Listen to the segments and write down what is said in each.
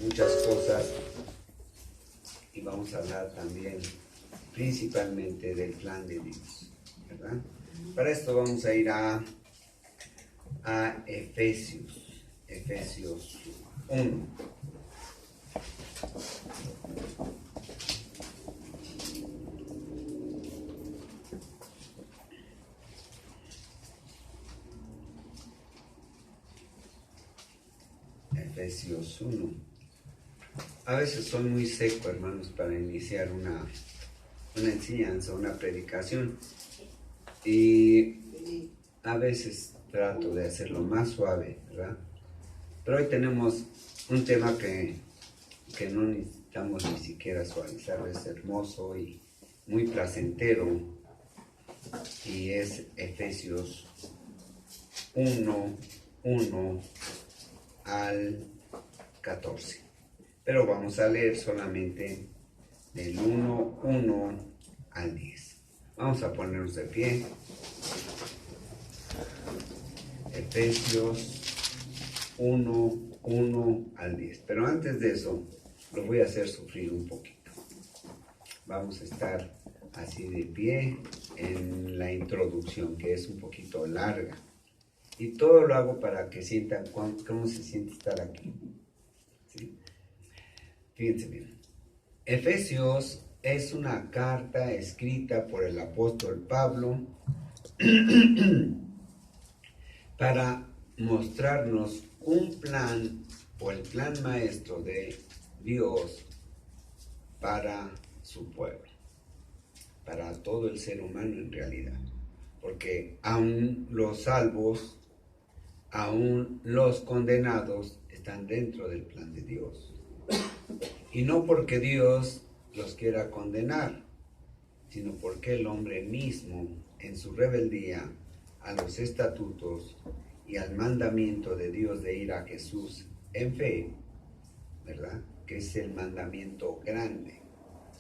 muchas cosas y vamos a hablar también principalmente del plan de Dios, ¿verdad? Para esto vamos a ir a Efesios 1. Efesios 1. A veces soy muy seco, hermanos, para iniciar una enseñanza, una predicación. Y a veces trato de hacerlo más suave, ¿verdad? Pero hoy tenemos un tema que no necesitamos ni siquiera suavizar, es hermoso y muy placentero. Y es Efesios 1, 1 al 14. Pero vamos a leer solamente del 1 al 10. Vamos a ponernos de pie. Efesios 1 al 10. Pero antes de eso, lo voy a hacer sufrir un poquito. Vamos a estar así de pie en la introducción, que es un poquito larga. Y todo lo hago para que sientan cómo se siente estar aquí. ¿Sí? Fíjense bien. Efesios es una carta escrita por el apóstol Pablo para mostrarnos un plan o el plan maestro de Dios para su pueblo, para todo el ser humano en realidad. Porque aún los salvos, aún los condenados están dentro del plan de Dios. Y no porque Dios los quiera condenar, sino porque el hombre mismo, en su rebeldía a los estatutos y al mandamiento de Dios de ir a Jesús en fe, ¿verdad? Que es el mandamiento grande,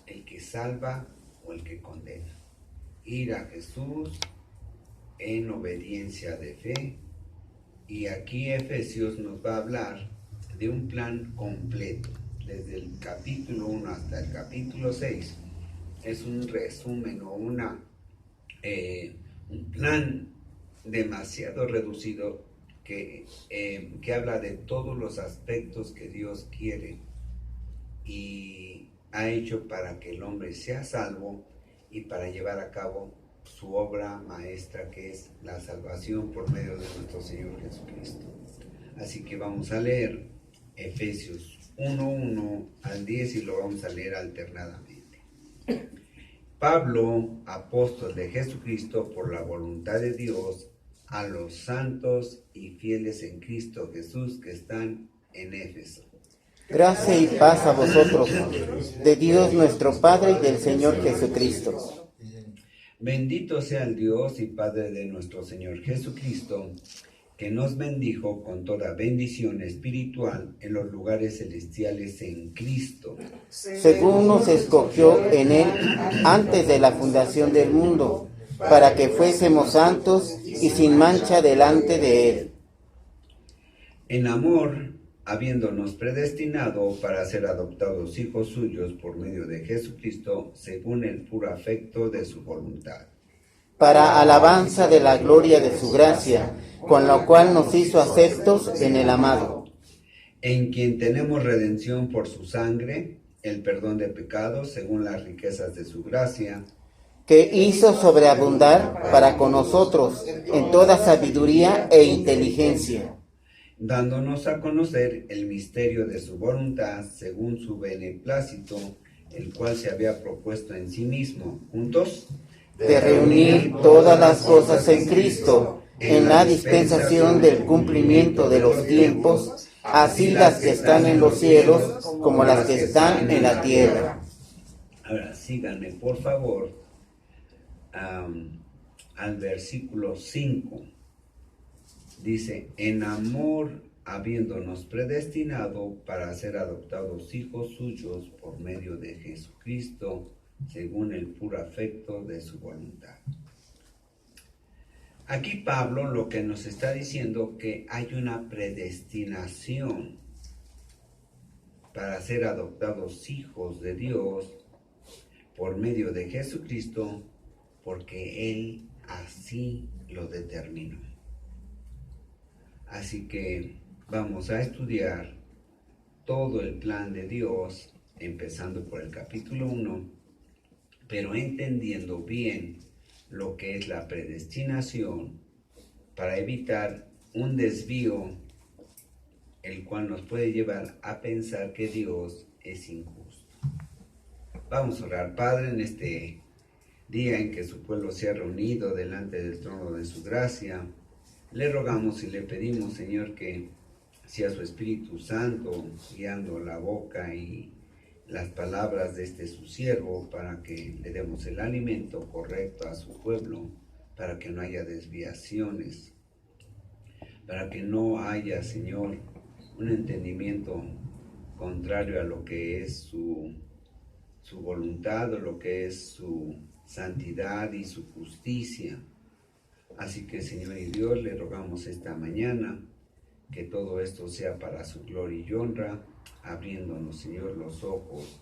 el que salva o el que condena. Ir a Jesús en obediencia de fe. Y aquí Efesios nos va a hablar de un plan completo, desde el capítulo 1 hasta el capítulo 6. Es un resumen o un plan demasiado reducido que habla de todos los aspectos que Dios quiere y ha hecho para que el hombre sea salvo y para llevar a cabo su obra maestra, que es la salvación por medio de nuestro Señor Jesucristo. Así que vamos a leer Efesios 1 al 10 y lo vamos a leer alternadamente. Pablo, apóstol de Jesucristo por la voluntad de Dios, a los santos y fieles en Cristo Jesús que están en Éfeso. Gracia y paz a vosotros, de Dios nuestro Padre y del Señor Jesucristo. Bendito sea el Dios y Padre de nuestro Señor Jesucristo, que nos bendijo con toda bendición espiritual en los lugares celestiales en Cristo, Según nos escogió en Él antes de la fundación del mundo, para que fuésemos santos y sin mancha delante de Él. en amor, habiéndonos predestinado para ser adoptados hijos suyos por medio de Jesucristo, según el puro afecto de su voluntad. Para alabanza de la gloria de su gracia, con la cual nos hizo aceptos en el amado. En quien tenemos redención por su sangre, el perdón de pecados, según las riquezas de su gracia, Que hizo sobreabundar para con nosotros en toda sabiduría e inteligencia, dándonos a conocer el misterio de su voluntad, según su beneplácito, el cual se había propuesto en sí mismo, juntos, de reunir todas las cosas en Cristo, en la dispensación del cumplimiento de los tiempos, así las que están en los cielos como las que están en la tierra. Ahora, síganme, por favor, al versículo 5. Dice, en amor, habiéndonos predestinado para ser adoptados hijos suyos por medio de Jesucristo, según el puro afecto de su voluntad. Aquí Pablo lo que nos está diciendo que hay una predestinación para ser adoptados hijos de Dios por medio de Jesucristo, porque Él así lo determinó. Así que vamos a estudiar todo el plan de Dios, empezando por el capítulo 1, pero entendiendo bien lo que es la predestinación para evitar un desvío, el cual nos puede llevar a pensar que Dios es injusto. Vamos a orar. Padre, en este día en que su pueblo se ha reunido delante del trono de su gracia, le rogamos y le pedimos, Señor, que sea su Espíritu Santo guiando la boca y las palabras de este su siervo, para que le demos el alimento correcto a su pueblo, para que no haya desviaciones, para que no haya, Señor, un entendimiento contrario a lo que es su voluntad, o lo que es su santidad y su justicia. Así que, Señor y Dios, le rogamos esta mañana que todo esto sea para su gloria y honra, abriéndonos, Señor, los ojos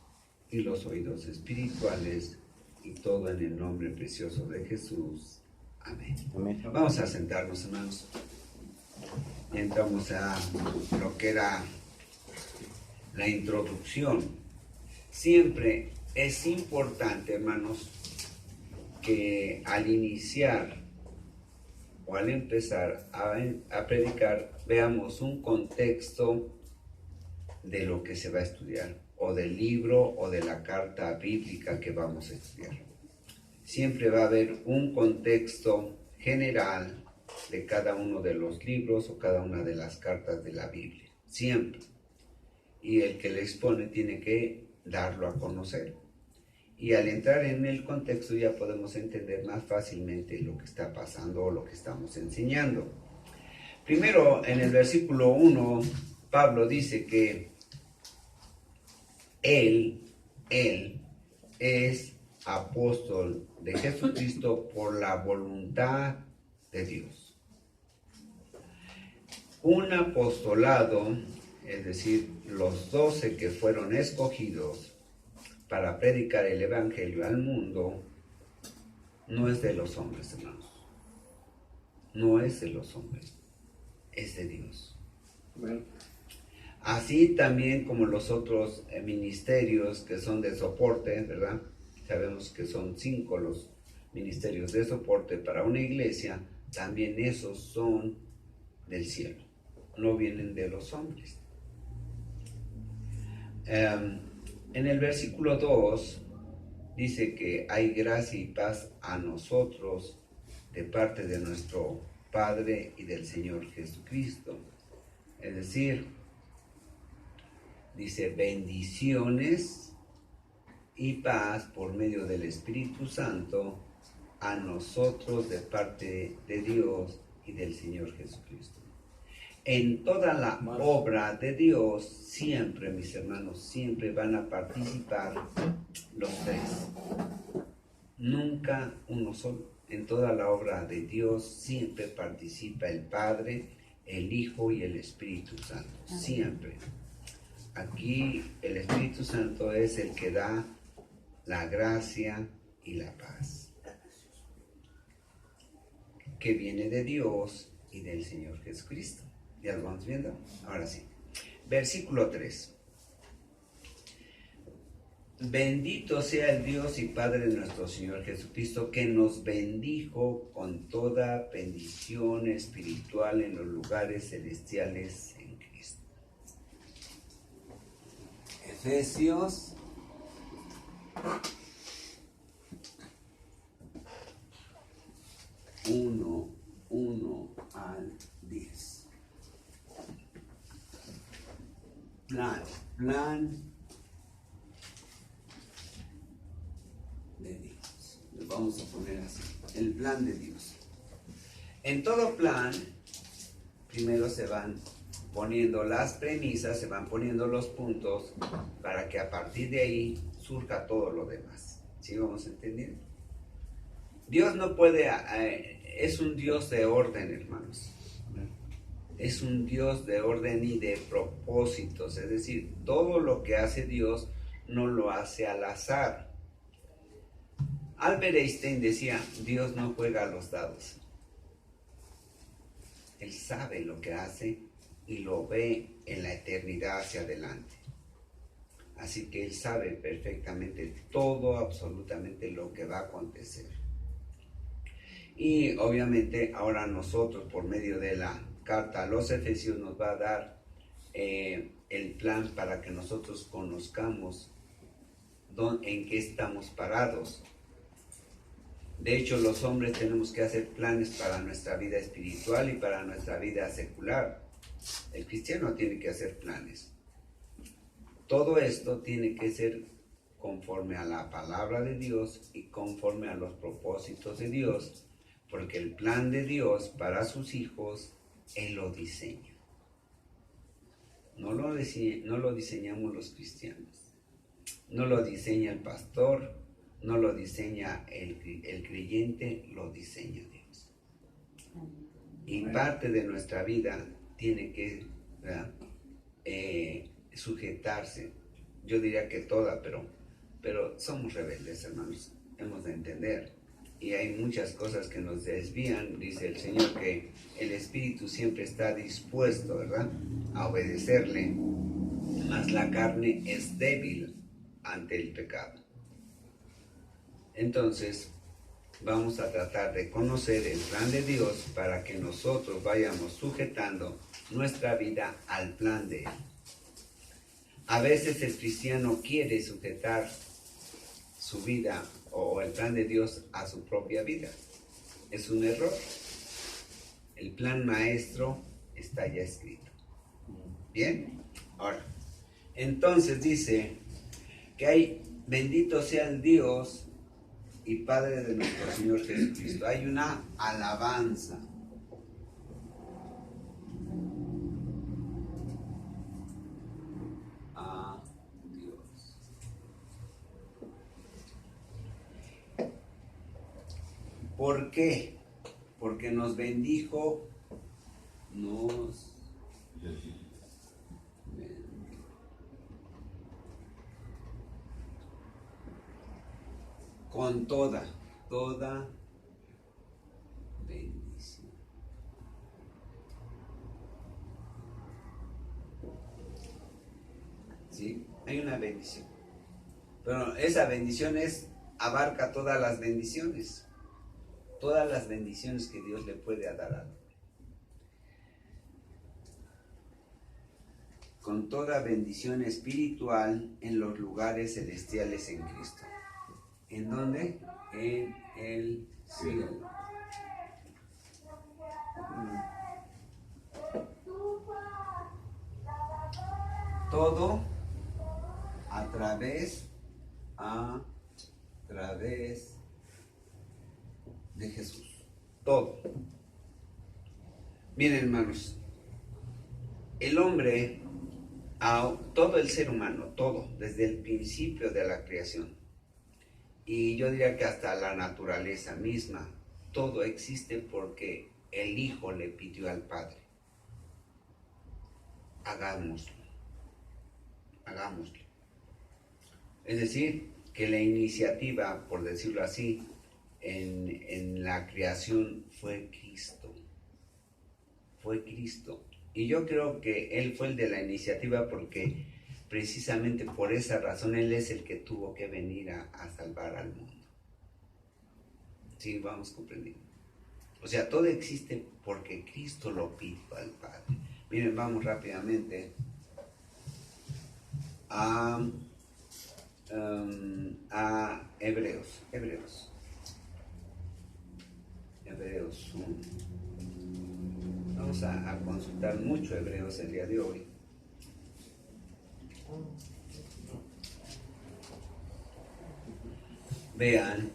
y los oídos espirituales, y todo en el nombre precioso de Jesús. Amén. Amén. Vamos a sentarnos, hermanos. Entramos a lo que era la introducción. Siempre es importante, hermanos, que al iniciar o al empezar a predicar, veamos un contexto de lo que se va a estudiar, o del libro o de la carta bíblica que vamos a estudiar. Siempre va a haber un contexto general de cada uno de los libros o cada una de las cartas de la Biblia, siempre. Y el que le expone tiene que darlo a conocer. Y al entrar en el contexto ya podemos entender más fácilmente lo que está pasando o lo que estamos enseñando. Primero, en el versículo 1, Pablo dice que él es apóstol de Jesucristo por la voluntad de Dios. Un apostolado, es decir, los 12 que fueron escogidos para predicar el evangelio al mundo, no es de los hombres, hermanos. No es de los hombres, es de Dios. Bueno. Así también como los otros ministerios que son de soporte, ¿verdad? Sabemos que son 5 los ministerios de soporte para una iglesia, también esos son del cielo, no vienen de los hombres. En el versículo 2 dice que hay gracia y paz a nosotros de parte de nuestro Padre y del Señor Jesucristo. Es decir, dice bendiciones y paz por medio del Espíritu Santo a nosotros de parte de Dios y del Señor Jesucristo. En toda la obra de Dios, siempre, mis hermanos, siempre van a participar los 3. Nunca uno solo. En toda la obra de Dios siempre participa el Padre, el Hijo y el Espíritu Santo. Siempre. Aquí el Espíritu Santo es el que da la gracia y la paz, que viene de Dios y del Señor Jesucristo. ¿Ya lo vamos viendo? Ahora sí. Versículo 3. Bendito sea el Dios y Padre de nuestro Señor Jesucristo, que nos bendijo con toda bendición espiritual en los lugares celestiales en Cristo. Efesios 1 al 10. Plan de Dios. Lo vamos a poner así. El plan de Dios. En todo plan, primero se van poniendo las premisas, se van poniendo los puntos para que a partir de ahí surja todo lo demás. ¿Sí vamos entendiendo? Dios no puede, es un Dios de orden, hermanos. es un Dios de orden y de propósitos, es decir, todo lo que hace Dios no lo hace al azar. Albert Einstein decía, Dios no juega a los dados. Él sabe lo que hace y lo ve en la eternidad hacia adelante. Así que Él sabe perfectamente todo, absolutamente lo que va a acontecer. Y obviamente ahora nosotros, por medio de la carta a los Efesios, nos va a dar el plan para que nosotros conozcamos en qué estamos parados. De hecho, los hombres tenemos que hacer planes para nuestra vida espiritual y para nuestra vida secular. El cristiano tiene que hacer planes. Todo esto tiene que ser conforme a la palabra de Dios y conforme a los propósitos de Dios, porque el plan de Dios para sus hijos, Él lo diseña. No lo diseñamos los cristianos, no lo diseña el pastor, no lo diseña el creyente, lo diseña Dios. Y parte de nuestra vida tiene que sujetarse, yo diría que toda, pero somos rebeldes, hermanos, hemos de entender. Y hay muchas cosas que nos desvían. Dice el Señor que el espíritu siempre está dispuesto, ¿verdad?, a obedecerle, mas la carne es débil ante el pecado. Entonces, vamos a tratar de conocer el plan de Dios para que nosotros vayamos sujetando nuestra vida al plan de Él. A veces el cristiano quiere sujetar su vida o el plan de Dios a su propia vida. Es un error. El plan maestro está ya escrito. Bien, ahora, entonces dice que bendito sea el Dios y Padre de nuestro Señor Jesucristo. Hay una alabanza. A Dios. ¿Por qué? Porque nos bendijo, con toda bendición. ¿Sí? Hay una bendición. Pero esa bendición abarca todas las bendiciones. Todas las bendiciones que Dios le puede dar al hombre. Con toda bendición espiritual en los lugares celestiales en Cristo. ¿En dónde? En el cielo. Todo a través de Jesús. Todo. Miren, hermanos, el hombre, todo el ser humano, todo, desde el principio de la creación, y yo diría que hasta la naturaleza misma, todo existe porque el Hijo le pidió al Padre: hagámoslo. Es decir, que la iniciativa, por decirlo así, en la creación fue Cristo. Y yo creo que Él fue el de la iniciativa porque precisamente por esa razón Él es el que tuvo que venir a salvar al mundo. Sí, vamos comprendiendo. O sea, todo existe porque Cristo lo pidió al Padre. Miren, vamos rápidamente a Hebreos 1. Vamos a consultar mucho Hebreos el día de hoy. Vean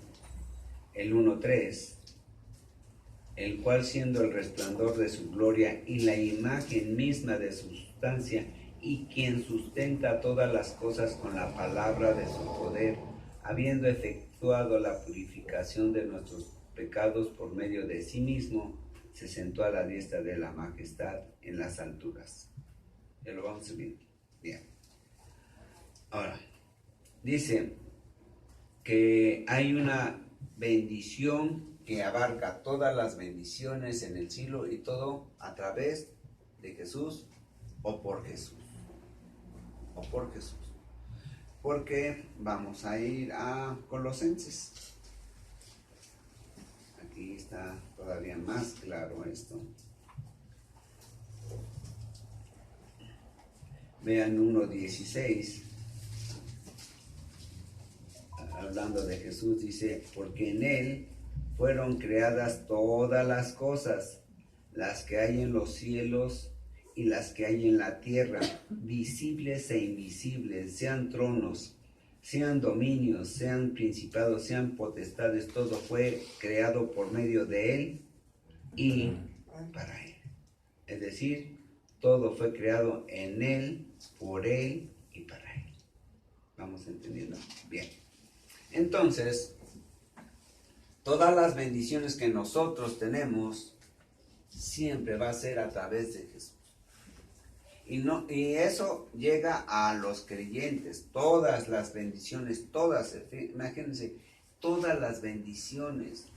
el 1:3, el cual siendo el resplandor de su gloria y la imagen misma de su sustancia, y quien sustenta todas las cosas con la palabra de su poder, habiendo efectuado la purificación de nuestros pecados por medio de sí mismo, se sentó a la diestra de la majestad en las alturas. Ya lo vamos a ver. Bien. Ahora, dice que hay una bendición que abarca todas las bendiciones en el cielo y todo a través de Jesús o por Jesús. O por Jesús. Porque vamos a ir a Colosenses. Aquí está todavía más claro esto. Vean 1:16. Hablando de Jesús, dice, porque en Él fueron creadas todas las cosas, las que hay en los cielos y las que hay en la tierra, visibles e invisibles, sean tronos, sean dominios, sean principados, sean potestades, todo fue creado por medio de Él y para Él. Es decir, todo fue creado en Él, por Él y para Él. ¿Vamos entendiendo? Bien. Entonces, todas las bendiciones que nosotros tenemos siempre va a ser a través de Jesús. Y eso llega a los creyentes, todas las bendiciones, todas, imagínense, todas las bendiciones.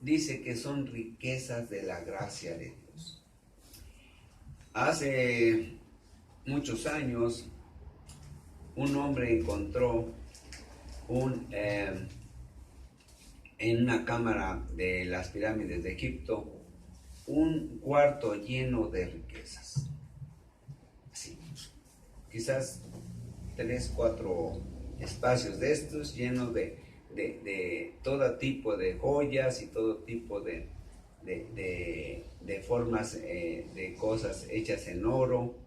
Dice que son riquezas de la gracia de Dios. Hace muchos años, un hombre encontró en una cámara de las pirámides de Egipto un cuarto lleno de riquezas. Así, quizás 3, 4 espacios de estos llenos de todo tipo de joyas y todo tipo de formas, de cosas hechas en oro.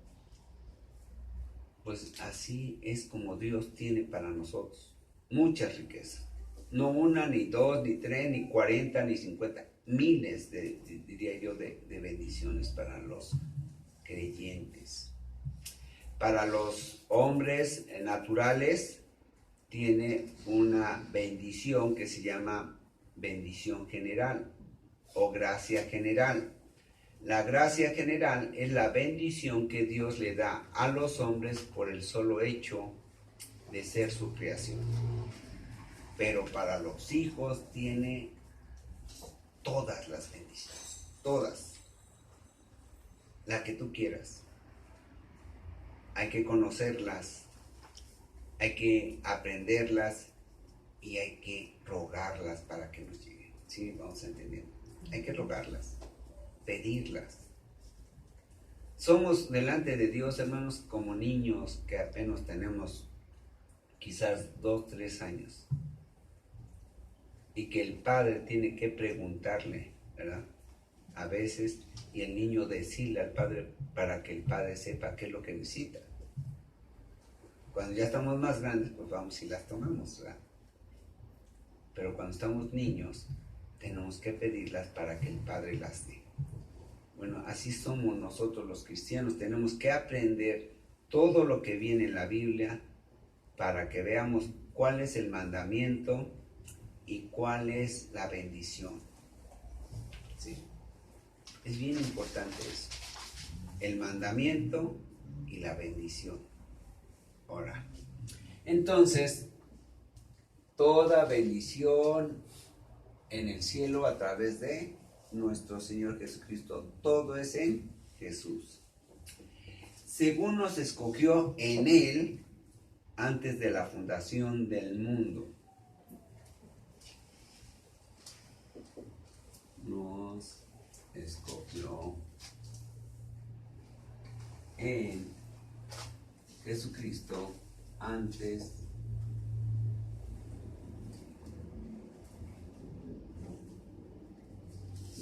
Pues así es como Dios tiene para nosotros muchas riquezas. No una, ni dos, ni tres, ni 40, ni 50. Miles, diría yo, de bendiciones para los creyentes. Para los hombres naturales tiene una bendición que se llama bendición general o gracia general. La gracia general es la bendición que Dios le da a los hombres por el solo hecho de ser su creación. Pero para los hijos tiene todas las bendiciones, todas, la que tú quieras. Hay que conocerlas, hay que aprenderlas y hay que rogarlas para que nos lleguen. ¿Sí? Vamos entendiendo. Hay que rogarlas, pedirlas. Somos delante de Dios, hermanos, como niños que apenas tenemos quizás 2, 3 años. Y que el padre tiene que preguntarle, ¿verdad? A veces, y el niño decirle al padre para que el padre sepa qué es lo que necesita. Cuando ya estamos más grandes, pues vamos y las tomamos, ¿verdad? Pero cuando estamos niños, tenemos que pedirlas para que el padre las dé. Bueno, así somos nosotros los cristianos, tenemos que aprender todo lo que viene en la Biblia para que veamos cuál es el mandamiento y cuál es la bendición. ¿Sí? Es bien importante eso, el mandamiento y la bendición. Ahora, entonces, toda bendición en el cielo a través de nuestro Señor Jesucristo, todo es en Jesús. Según nos escogió en Él antes de la fundación del mundo. Nos escogió en Jesucristo antes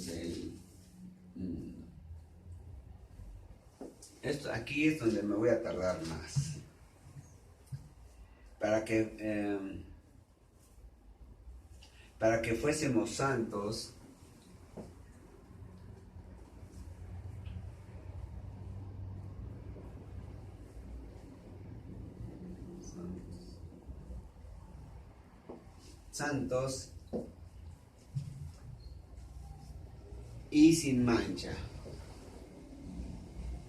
del mundo. Esto, aquí es donde me voy a tardar más. Para que fuésemos santos, y sin mancha.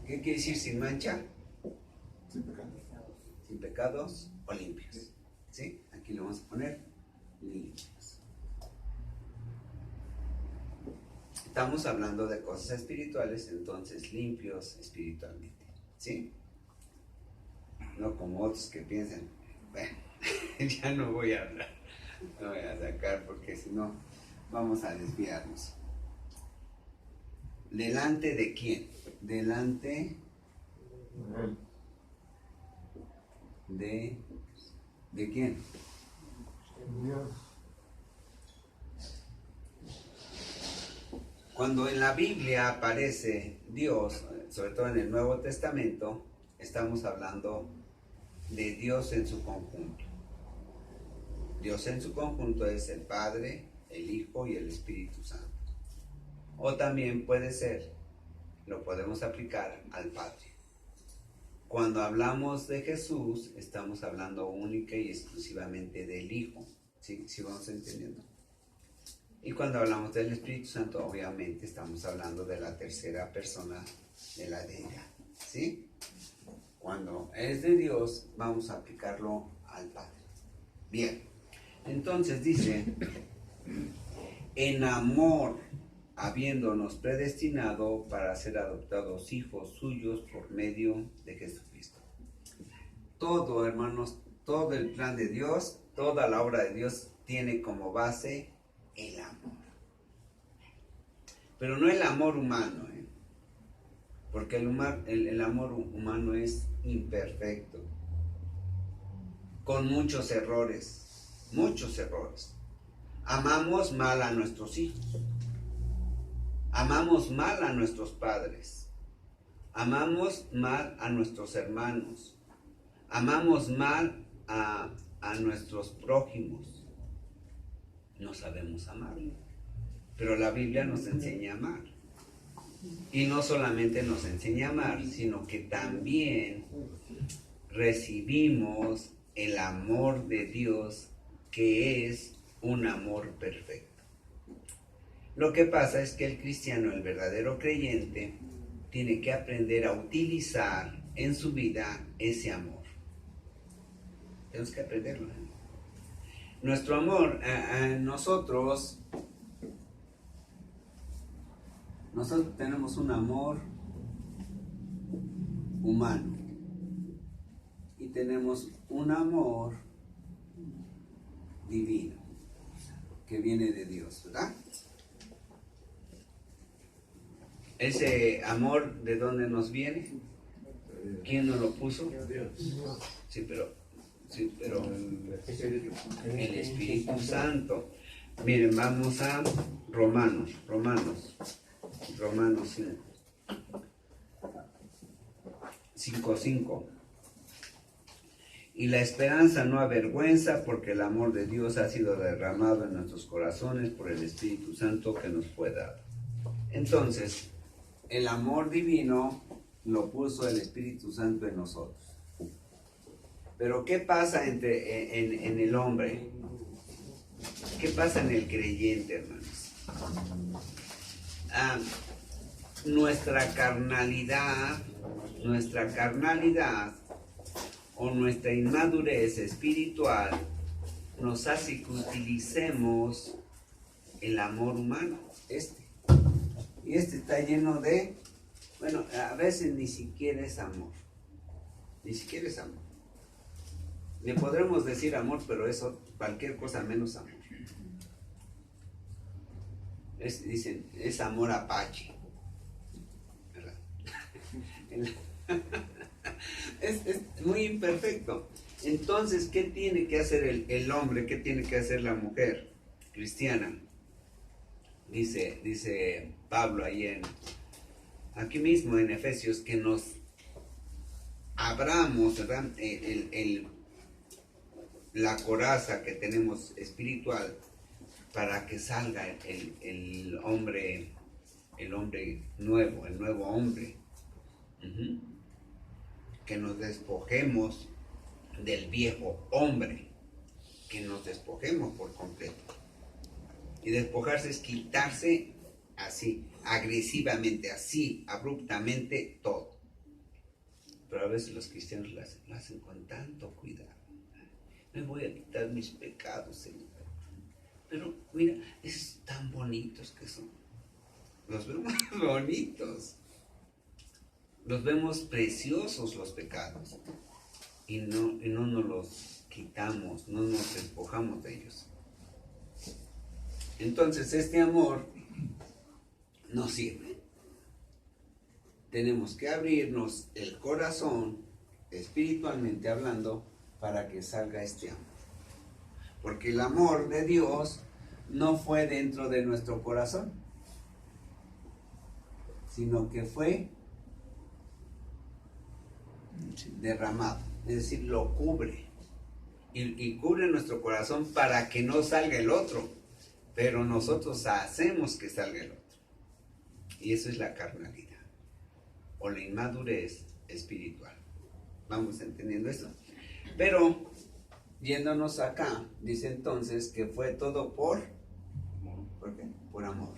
¿Qué quiere decir sin mancha? Sin pecado. Sin pecados o limpios. ¿Sí? Aquí le vamos a poner limpios. Estamos hablando de cosas espirituales, entonces limpios espiritualmente. ¿Sí? No como otros que piensan, bueno, ya no voy a hablar, no voy a sacar porque si no vamos a desviarnos. ¿Delante de quién? Delante de quién. Dios. Cuando en la Biblia aparece Dios, sobre todo en el Nuevo Testamento, estamos hablando de Dios en su conjunto. Dios en su conjunto es el Padre, el Hijo y el Espíritu Santo. O también puede ser, lo podemos aplicar al Padre. Cuando hablamos de Jesús, estamos hablando única y exclusivamente del Hijo. ¿Sí? ¿Sí vamos entendiendo? Y cuando hablamos del Espíritu Santo, obviamente estamos hablando de la tercera persona de la deidad. ¿Sí? Cuando es de Dios, vamos a aplicarlo al Padre. Bien, entonces dice, en amor, habiéndonos predestinado para ser adoptados hijos suyos por medio de Jesucristo. Todo, hermanos, todo el plan de Dios, toda la obra de Dios tiene como base el amor. Pero no el amor humano, porque el amor humano es imperfecto, con muchos errores, muchos errores. Amamos mal a nuestros hijos, amamos mal a nuestros padres, amamos mal a nuestros hermanos, amamos mal a nuestros prójimos. No sabemos amar, pero la Biblia nos enseña a amar. Y no solamente nos enseña a amar, sino que también recibimos el amor de Dios, que es un amor perfecto. Lo que pasa es que el cristiano, el verdadero creyente, tiene que aprender a utilizar en su vida ese amor. Tenemos que aprenderlo. Nuestro amor, nosotros tenemos un amor humano y tenemos un amor divino que viene de Dios, ¿verdad? Ese amor, ¿de dónde nos viene? ¿Quién nos lo puso? Dios. Sí, pero el Espíritu Santo. Miren, vamos a Romanos 5:5. Y la esperanza no avergüenza, porque el amor de Dios ha sido derramado en nuestros corazones por el Espíritu Santo que nos fue dado. Entonces, el amor divino lo puso el Espíritu Santo en nosotros. Pero ¿qué pasa en el hombre? ¿Qué pasa en el creyente, hermanos? Nuestra carnalidad o nuestra inmadurez espiritual nos hace que utilicemos el amor humano, y está lleno de, bueno, a veces ni siquiera es amor, le podremos decir amor, pero eso, cualquier cosa menos amor. Dicen, es amor apache, ¿verdad? Es muy imperfecto. Entonces, ¿qué tiene que hacer el hombre? ¿Qué tiene que hacer la mujer cristiana? Dice Pablo ahí aquí mismo en Efesios, que nos abramos, ¿verdad? La coraza que tenemos espiritual, para que salga el hombre nuevo, el nuevo hombre. Que nos despojemos del viejo hombre, que nos despojemos por completo. Y despojarse es quitarse así, agresivamente, así, abruptamente, todo. Pero a veces los cristianos lo hacen con tanto cuidado. Me voy a quitar mis pecados, Señor. Pero mira, es tan bonitos que son. Los vemos bonitos. Los vemos preciosos los pecados. Y no nos los quitamos, no nos despojamos de ellos. Entonces este amor no sirve. Tenemos que abrirnos el corazón, espiritualmente hablando, para que salga este amor. Porque el amor de Dios no fue dentro de nuestro corazón, sino que fue derramado. Es decir, lo cubre. Y cubre nuestro corazón para que no salga el otro. Pero nosotros hacemos que salga el otro. Y eso es la carnalidad. O la inmadurez espiritual. ¿Vamos entendiendo eso? Pero, yéndonos acá, dice entonces que fue todo ¿por qué? Por amor.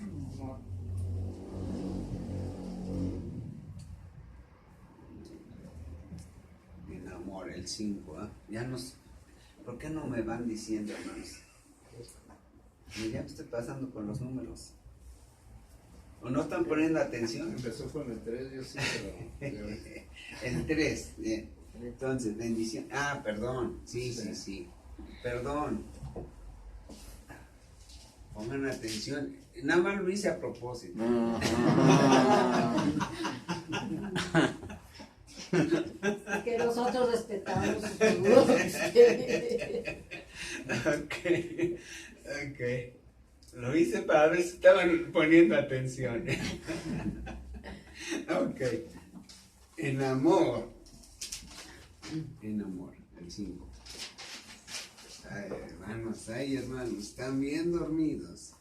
El amor, el 5, ¿eh? Ya nos... ¿Por qué no me van diciendo, hermanos? Ya me estoy pasando con los números. ¿O no están poniendo atención? Empezó con el 3, yo sí, pero... El 3, bien. Entonces, bendición. Ah, perdón. Sí. Perdón. Pongan atención. Nada más lo hice a propósito. Que nosotros respetamos sus gustos. Ok. Lo hice para ver si estaban poniendo atención. Ok. En amor, el 5. Ay, hermanos, están bien dormidos.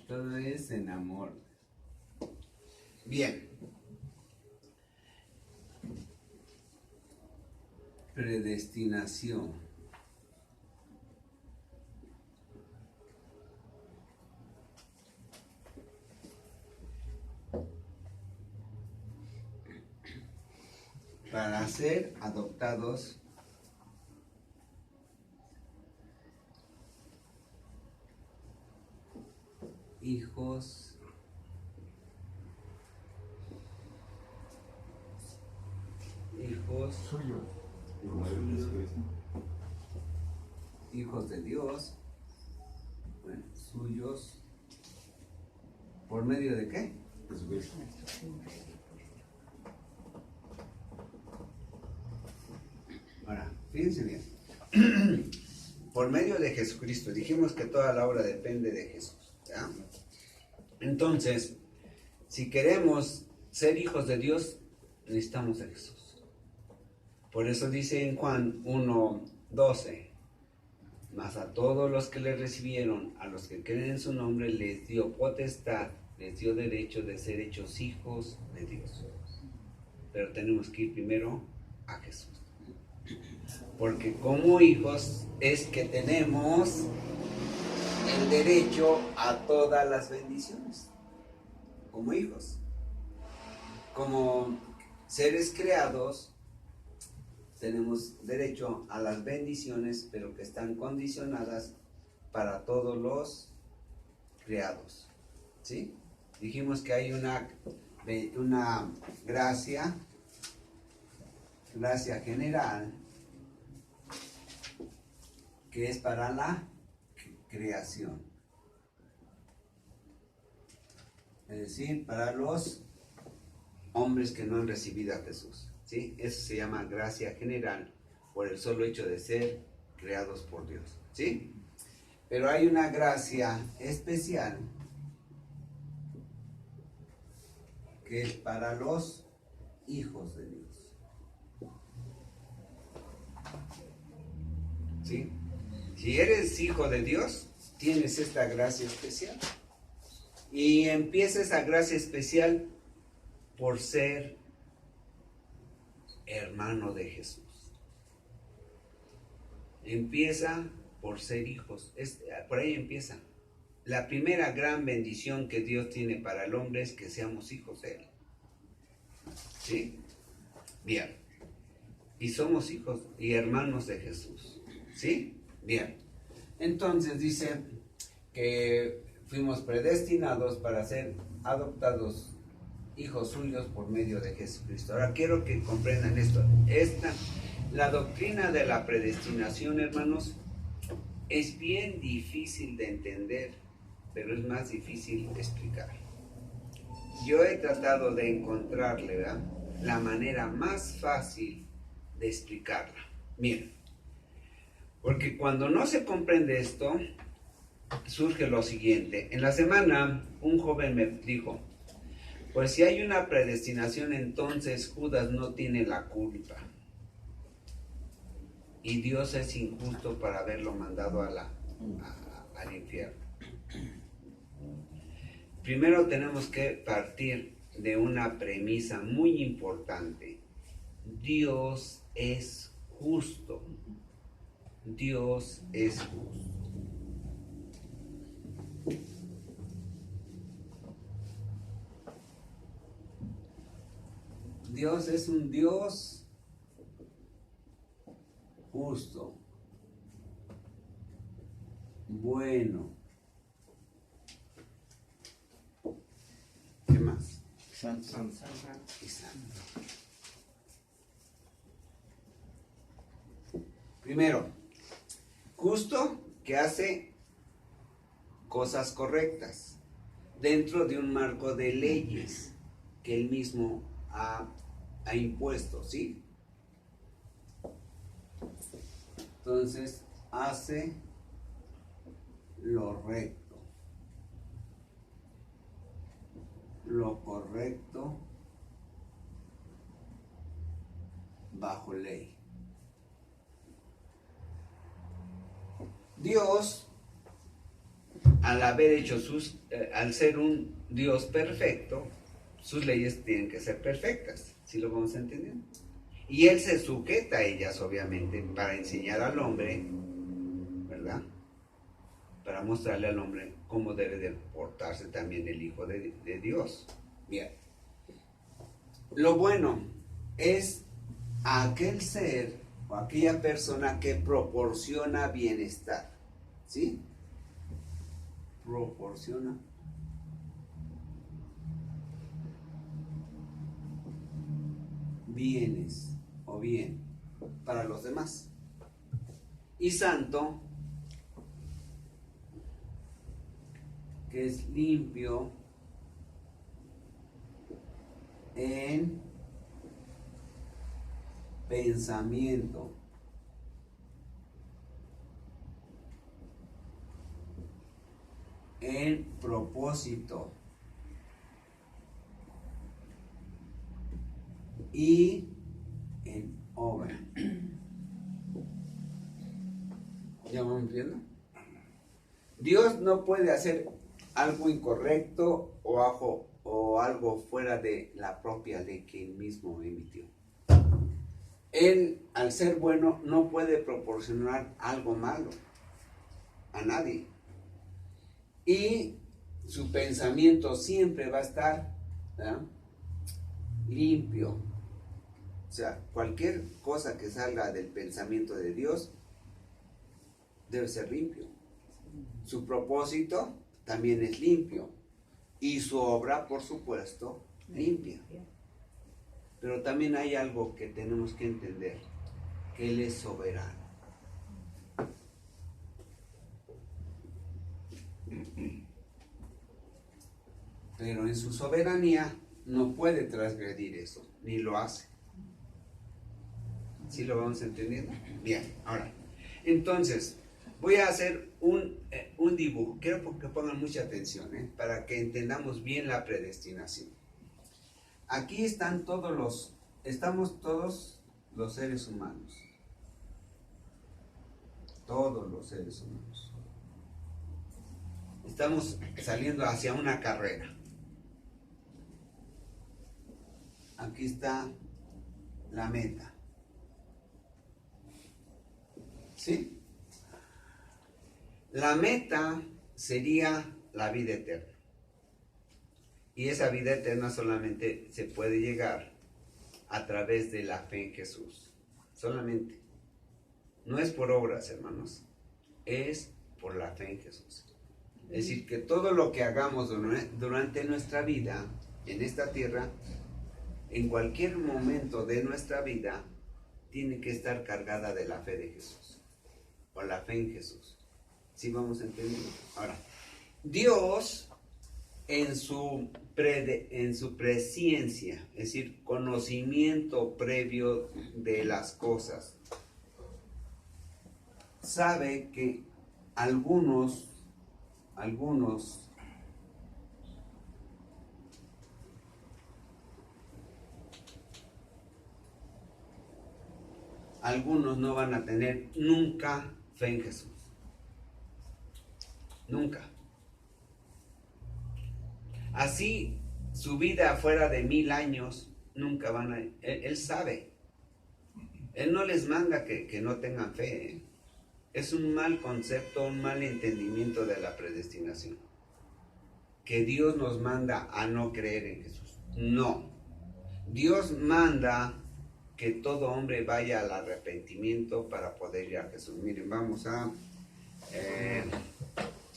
Todo es en amor. Bien. Predestinación. Para ser adoptados hijos Suyo. hijos de Dios, bueno, suyos, ¿por medio de qué? Jesucristo. Ahora, fíjense bien. Por medio de Jesucristo. Dijimos que toda la obra depende de Jesús, ¿ya? Entonces, si queremos ser hijos de Dios, necesitamos de Jesús. Por eso dice en Juan 1:12, mas a todos los que le recibieron, a los que creen en su nombre, les dio potestad, les dio derecho de ser hechos hijos de Dios. Pero tenemos que ir primero a Jesús. Porque como hijos es que tenemos el derecho a todas las bendiciones. Como hijos. Como seres creados, tenemos derecho a las bendiciones, pero que están condicionadas para todos los creados. ¿Sí? Dijimos que hay una gracia general, que es para la creación. Es decir, para los hombres que no han recibido a Jesús. ¿Sí? Eso se llama gracia general por el solo hecho de ser creados por Dios. ¿Sí? Pero hay una gracia especial que es para los hijos de Dios. ¿Sí? Si eres hijo de Dios, tienes esta gracia especial. Y empieza esa gracia especial por ser hermano de Jesús. Empieza por ser hijos. Por ahí empieza. la primera gran bendición que Dios tiene para el hombre es que seamos hijos de Él. ¿Sí? Bien. Y somos hijos y hermanos de Jesús. ¿Sí? Bien. Entonces dice que fuimos predestinados para ser adoptados hijos suyos por medio de Jesucristo. Ahora quiero que comprendan esto. La doctrina de la predestinación, hermanos, es bien difícil de entender, pero es más difícil de explicar. Yo he tratado de encontrarle, ¿verdad?, la manera más fácil de explicarla. Miren, porque cuando no se comprende esto, surge lo siguiente. En la semana, un joven me dijo, pues si hay una predestinación, entonces Judas no tiene la culpa. Y Dios es injusto para haberlo mandado al infierno. Primero tenemos que partir de una premisa muy importante. Dios es justo. Dios es justo. Dios es un Dios justo, bueno. ¿Qué más? Santo. Y santo. Primero, justo, que hace cosas correctas dentro de un marco de leyes que él mismo ha impuesto, ¿sí? Entonces, hace lo recto, lo correcto bajo ley. Dios, al haber hecho al ser un Dios perfecto, sus leyes tienen que ser perfectas, ¿sí lo vamos entendiendo? Y Él se sujeta a ellas, obviamente, para enseñar al hombre, ¿verdad?, para mostrarle al hombre cómo debe de portarse también el Hijo de Dios. Bien. Lo bueno es aquel ser o aquella persona que proporciona bienestar, ¿sí? Proporciona bienes o bien para los demás. Y santo, que es limpio en pensamiento, en propósito y en obra. ¿Ya vamos viendo? Dios no puede hacer algo incorrecto o algo fuera de la propia ley que él mismo emitió. Él, al ser bueno, no puede proporcionar algo malo a nadie. Y su pensamiento siempre va a estar, ¿verdad?, limpio. O sea, cualquier cosa que salga del pensamiento de Dios debe ser limpio. Su propósito también es limpio. Y su obra, por supuesto, limpia. Pero también hay algo que tenemos que entender, que Él es soberano. Pero en su soberanía no puede transgredir eso, ni lo hace. ¿Sí lo vamos entendiendo? Bien, ahora, entonces, voy a hacer un dibujo. Quiero que pongan mucha atención, para que entendamos bien la predestinación. Aquí estamos todos los seres humanos. Todos los seres humanos. Estamos saliendo hacia una carrera. Aquí está la meta. ¿Sí? La meta sería la vida eterna. Y esa vida eterna solamente se puede llegar a través de la fe en Jesús. Solamente. No es por obras, hermanos. Es por la fe en Jesús. Es decir, que todo lo que hagamos durante nuestra vida en esta tierra, en cualquier momento de nuestra vida, tiene que estar cargada de la fe de Jesús. O la fe en Jesús. ¿Sí vamos entendiendo? Ahora, Dios en su presciencia, es decir, conocimiento previo de las cosas, sabe que algunos no van a tener nunca fe en Jesús. Nunca. Así su vida fuera de 1000 años, nunca van a... Él sabe. Él no les manda que no tengan fe, ¿eh? Es un mal concepto, un mal entendimiento de la predestinación. Que Dios nos manda a no creer en Jesús. No. Dios manda que todo hombre vaya al arrepentimiento para poder ir a Jesús. Miren, vamos a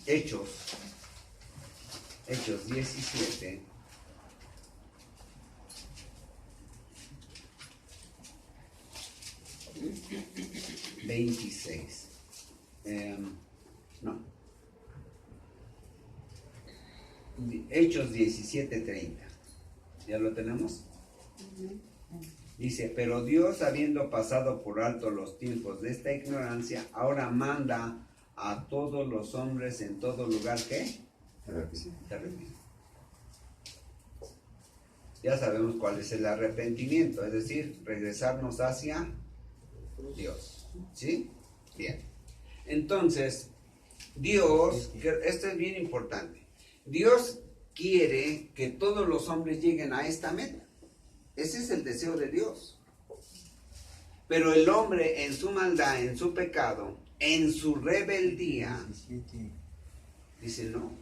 Hechos 17. Hechos 17:30. ¿Ya lo tenemos? Dice, pero Dios, habiendo pasado por alto los tiempos de esta ignorancia, ahora manda a todos los hombres en todo lugar que se arrepientan. Ya sabemos cuál es el arrepentimiento, es decir, regresarnos hacia Dios. ¿Sí? Bien. Entonces, Dios, esto es bien importante, Dios quiere que todos los hombres lleguen a esta meta. Ese es el deseo de Dios. Pero el hombre en su maldad, en su pecado, en su rebeldía, dice no.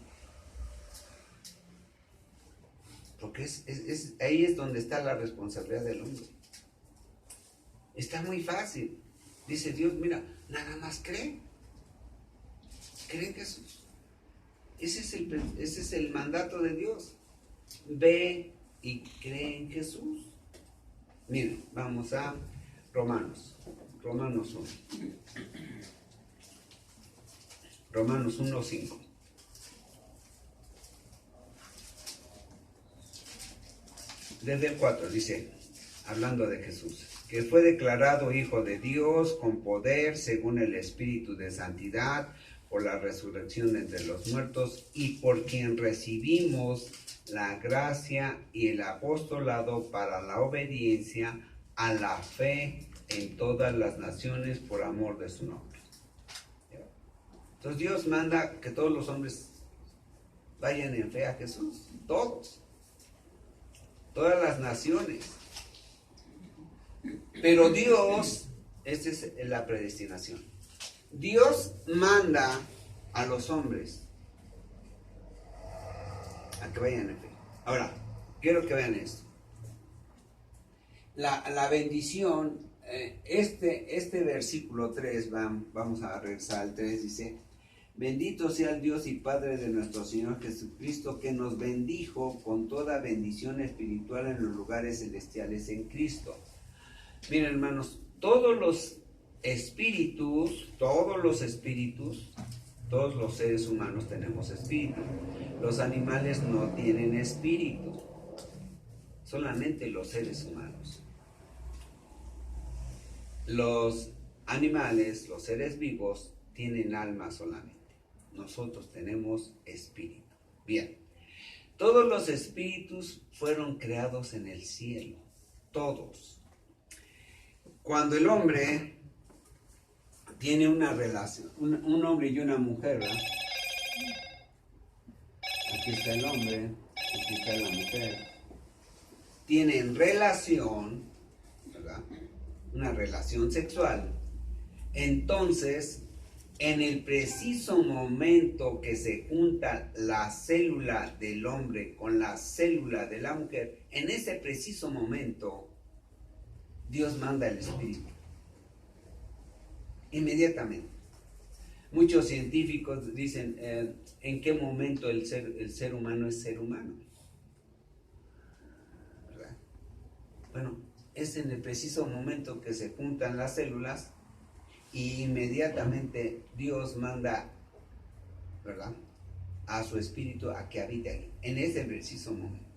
Porque ahí es donde está la responsabilidad del hombre. Está muy fácil. Dice Dios, mira, nada más cree. Cree en Jesús. Ese es el mandato de Dios. Ve y cree en Jesús. Miren, vamos a Romanos 1. Romanos 1:5. Desde el 4 dice, hablando de Jesús, que fue declarado Hijo de Dios con poder según el Espíritu de Santidad, por la resurrección de entre los muertos, y por quien recibimos la gracia y el apostolado para la obediencia a la fe en todas las naciones por amor de su nombre. Entonces Dios manda que todos los hombres vayan en fe a Jesús, todas las naciones. Pero Dios, esta es la predestinación, Dios manda a los hombres a que vayan en fe. Ahora, quiero que vean esto. La bendición, este versículo 3, vamos a regresar al 3, dice, bendito sea el Dios y Padre de nuestro Señor Jesucristo, que nos bendijo con toda bendición espiritual en los lugares celestiales en Cristo. Miren, hermanos, todos los espíritus, todos los seres humanos tenemos espíritu. Los animales no tienen espíritu, solamente los seres humanos. Los animales, los seres vivos, tienen alma solamente. Nosotros tenemos espíritu. Bien, todos los espíritus fueron creados en el cielo, todos. Cuando el hombre tiene una relación, un hombre y una mujer, ¿verdad? Aquí está el hombre, aquí está la mujer. Tienen relación, ¿verdad? Una relación sexual. Entonces, en el preciso momento que se junta la célula del hombre con la célula de la mujer, en ese preciso momento, Dios manda el Espíritu. Inmediatamente. Muchos científicos dicen, ¿en qué momento el ser humano es ser humano? ¿Verdad? Bueno, es en el preciso momento que se juntan las células y inmediatamente Dios manda, ¿verdad?, a su espíritu a que habite ahí, en ese preciso momento.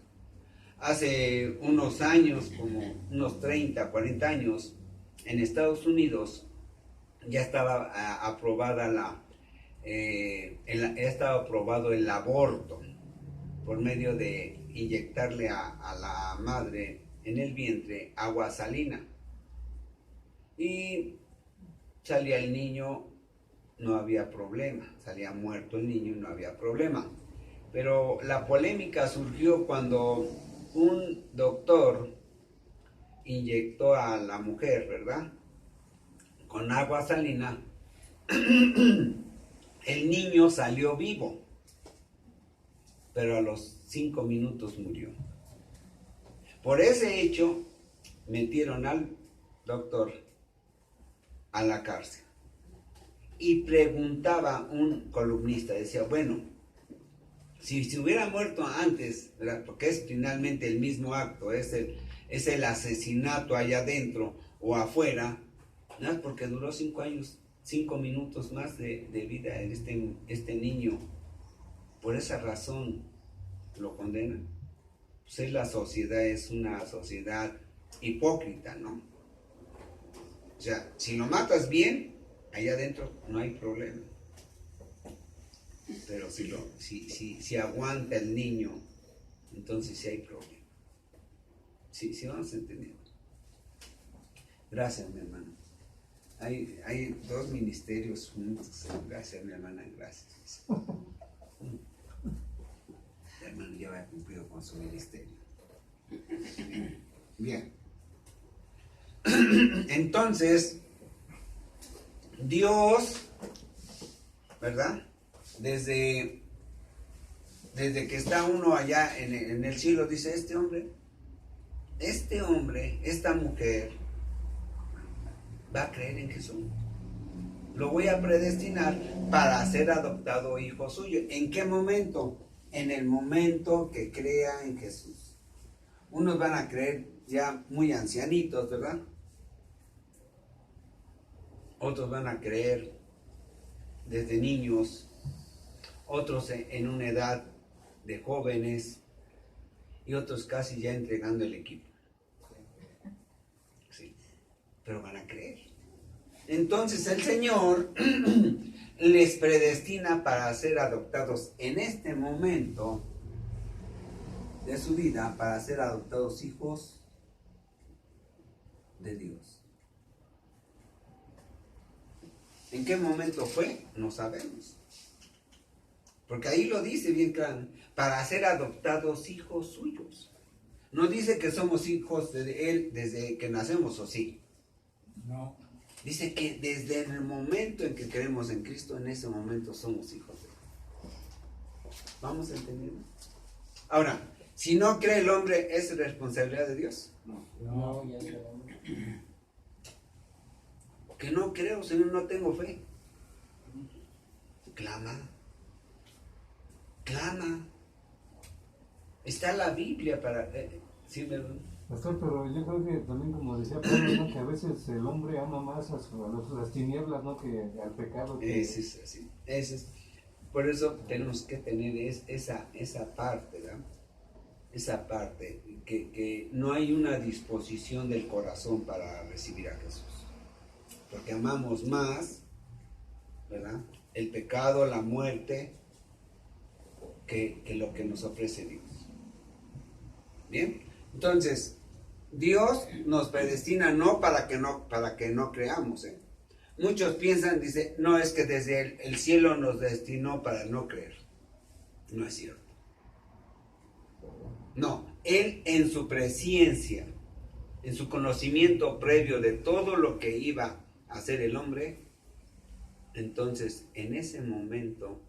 Hace unos años, como unos 30, 40 años, en Estados Unidos ya estaba aprobado el aborto por medio de inyectarle a la madre en el vientre agua salina. Y salía el niño, no había problema. Salía muerto el niño y no había problema. Pero la polémica surgió cuando un doctor inyectó a la mujer, ¿verdad?, con agua salina. El niño salió vivo, pero a los 5 minutos murió. Por ese hecho, metieron al doctor a la cárcel. Y preguntaba un columnista, decía, bueno, si se hubiera muerto antes, ¿verdad?, porque es finalmente el mismo acto, es el asesinato allá adentro o afuera, ¿no?, porque duró 5 años, 5 minutos más de vida en este niño, por esa razón lo condenan. Pues la sociedad es una sociedad hipócrita, ¿no? O sea, si lo matas bien, allá adentro no hay problema. Pero si aguanta el niño, entonces sí hay problema. Sí vamos entendiendo. Gracias, mi hermano. Hay 2 ministerios juntos. Gracias, mi hermana, gracias. El hermano ya ha cumplido con su ministerio. Bien. Entonces, Dios, ¿verdad?, desde que está uno allá en el cielo, dice, este hombre, esta mujer, va a creer en Jesús. Lo voy a predestinar para ser adoptado hijo suyo. ¿En qué momento? En el momento que crea en Jesús. Unos van a creer ya muy ancianitos, ¿verdad? Otros van a creer desde niños, otros en una edad de jóvenes y otros casi ya entregando el equipo. Sí, pero van a creer. Entonces el Señor les predestina para ser adoptados en este momento de su vida, para ser adoptados hijos de Dios. ¿En qué momento fue? No sabemos. Porque ahí lo dice bien claro, para ser adoptados hijos suyos. No dice que somos hijos de Él desde que nacemos, ¿o sí? No. Dice que desde el momento en que creemos en Cristo, en ese momento somos hijos de Él. ¿Vamos entendiendo? Ahora, si no cree el hombre, ¿es responsabilidad de Dios? No, ya no. Que no creo, Señor, no tengo fe. Clama. Está la Biblia para... ¿sí, verdad? Pastor, pero yo creo que también, como decía Pablo, ¿no?, que a veces el hombre ama más a las tinieblas, ¿no?, que al pecado. Ese es así. Por eso tenemos que tener esa parte, ¿verdad? Esa parte, que no hay una disposición del corazón para recibir a Jesús. Porque amamos más, ¿verdad?, el pecado, la muerte, que lo que nos ofrece Dios. Bien, entonces Dios nos predestina no para que no creamos, ¿eh? Muchos piensan, dice, no, es que desde el cielo nos destinó para no creer. No es cierto. No, Él en su presciencia, en su conocimiento previo de todo lo que iba a hacer el hombre, Entonces, en ese momento,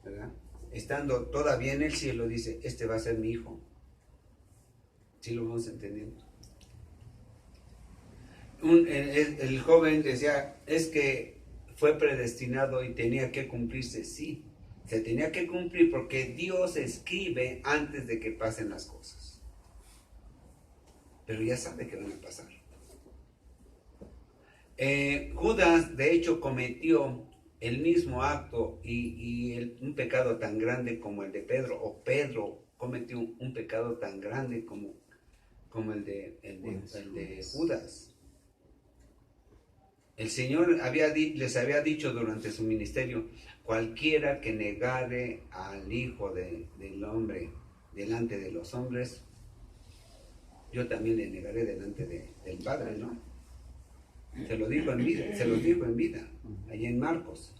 ¿verdad? Estando todavía en el cielo, dice, este va a ser mi hijo. ¿Sí lo vamos entendiendo? El joven decía, es que fue predestinado y tenía que cumplirse. Sí, se tenía que cumplir porque Dios escribe antes de que pasen las cosas. Pero ya sabe que van a pasar. Judas, de hecho, cometió el mismo acto y un pecado tan grande como el de Pedro, o Pedro cometió un pecado tan grande como el de Judas. El Señor les había dicho durante su ministerio, cualquiera que negare al Hijo del Hombre delante de los hombres, yo también le negaré delante del Padre, ¿no? Se lo dijo en vida, allá en Marcos.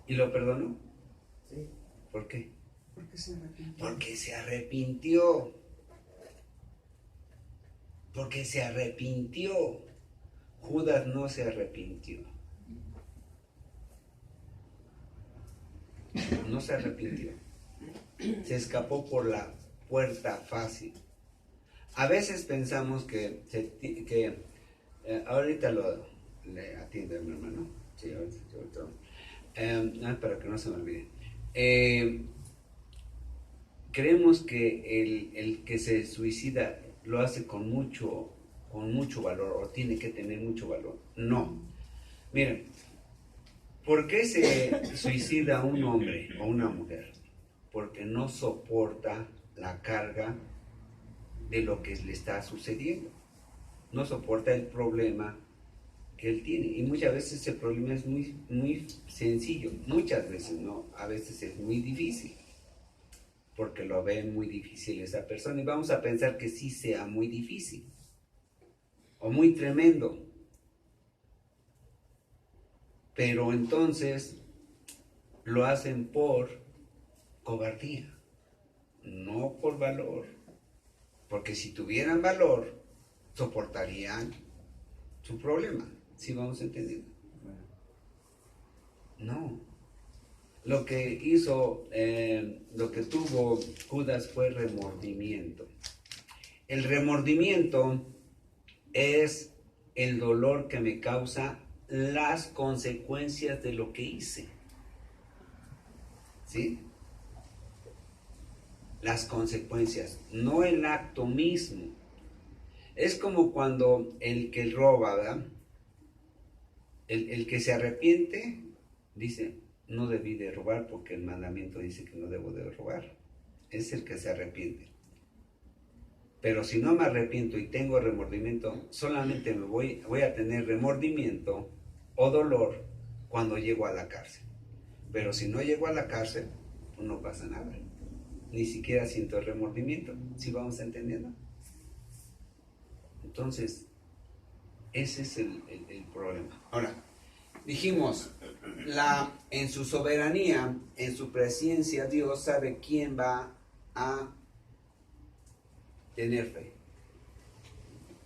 ¿Y lo perdonó? Sí. ¿Por qué? Porque se arrepintió. Porque se arrepintió. Porque se arrepintió. Judas no se arrepintió. No se arrepintió. Se escapó por la puerta fácil. A veces pensamos que ahorita le atiendo a mi hermano. Sí, ahorita. Para que no se me olvide. Creemos que el que se suicida lo hace con mucho valor, o tiene que tener mucho valor. No. Miren, ¿por qué se suicida un hombre o una mujer? Porque no soporta la carga de lo que le está sucediendo. No soporta el problema que él tiene. Y muchas veces ese problema es muy, muy sencillo. Muchas veces no. A veces es muy difícil. Porque lo ve muy difícil esa persona. Y vamos a pensar que sí sea muy difícil. O muy tremendo. Pero entonces lo hacen por cobardía. No por valor. Porque si tuvieran valor, soportarían su problema. ¿Sí vamos entendiendo? No. Lo que tuvo Judas fue remordimiento. El remordimiento es el dolor que me causa las consecuencias de lo que hice. ¿Sí? Las consecuencias, no el acto mismo. Es como cuando el que roba, ¿verdad? El que se arrepiente, dice, no debí de robar porque el mandamiento dice que no debo de robar. Es el que se arrepiente. Pero si no me arrepiento y tengo remordimiento, solamente voy a tener remordimiento o dolor cuando llego a la cárcel. Pero si no llego a la cárcel, pues no pasa nada. Ni siquiera siento el remordimiento. ¿Sí vamos entendiendo? Entonces, ese es el problema. Ahora, dijimos, en su soberanía, en su presencia, Dios sabe quién va a tener fe.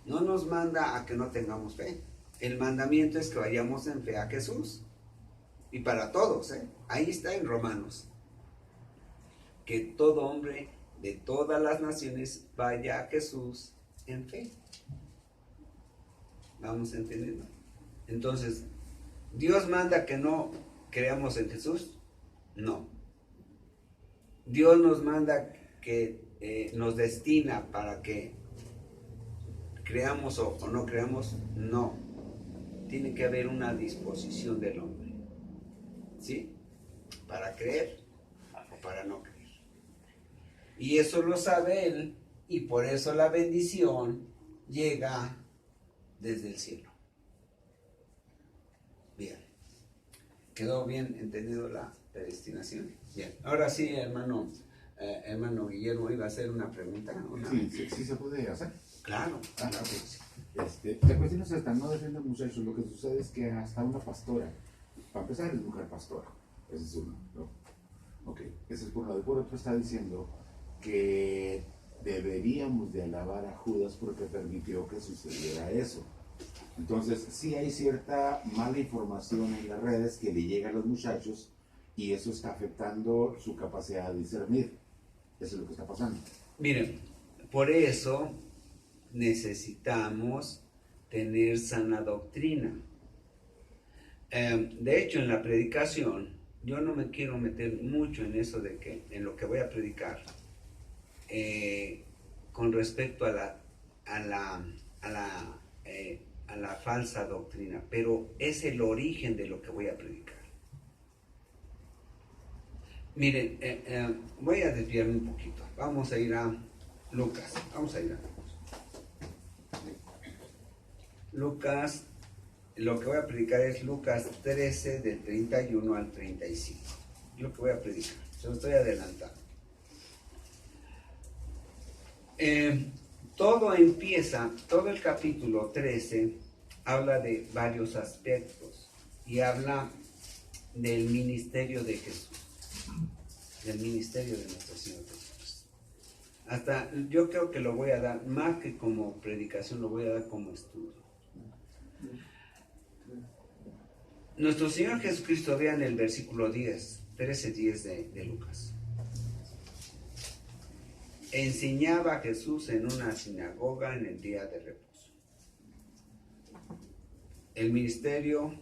No nos manda a que no tengamos fe. El mandamiento es que vayamos en fe a Jesús. Y para todos, ahí está en Romanos. Que todo hombre de todas las naciones vaya a Jesús en fe. ¿Vamos entendiendo? Entonces, ¿Dios manda que no creamos en Jesús? No. ¿Dios nos manda que nos destina para que creamos o no creamos? No. Tiene que haber una disposición del hombre. ¿Sí? Para creer o para no creer. Y eso lo sabe Él, y por eso la bendición llega desde el cielo. Bien. ¿Quedó bien entendido la predestinación? Bien. Ahora sí, hermano Guillermo, iba a hacer una pregunta. Sí se puede hacer. Claro. Claro que sí. La cuestión es esta, no defiende muchachos, lo que sucede es que hasta una pastora, para empezar es mujer pastora, ese es uno, ¿no? Ok, ese es por un lado. Por otro está diciendo que deberíamos de alabar a Judas porque permitió que sucediera eso. Entonces, sí hay cierta mala información en las redes que le llega a los muchachos y eso está afectando su capacidad de discernir. Eso es lo que está pasando. Miren, por eso necesitamos tener sana doctrina. De hecho, en la predicación, yo no me quiero meter mucho en eso de que, en lo que voy a predicar, con respecto a la falsa doctrina, pero es el origen de lo que voy a predicar. Miren, voy a desviarme un poquito. Vamos a ir a Lucas. Lucas, lo que voy a predicar es Lucas 13, del 31 al 35. Lo que voy a predicar, se lo estoy adelantando. Todo el capítulo 13 habla de varios aspectos y habla del ministerio de Jesús, del ministerio de nuestro Señor Jesús. Hasta yo creo que lo voy a dar, más que como predicación, lo voy a dar como estudio. Nuestro Señor Jesucristo, vean el versículo 13:10 de Lucas. Enseñaba a Jesús en una sinagoga en el día de reposo. El ministerio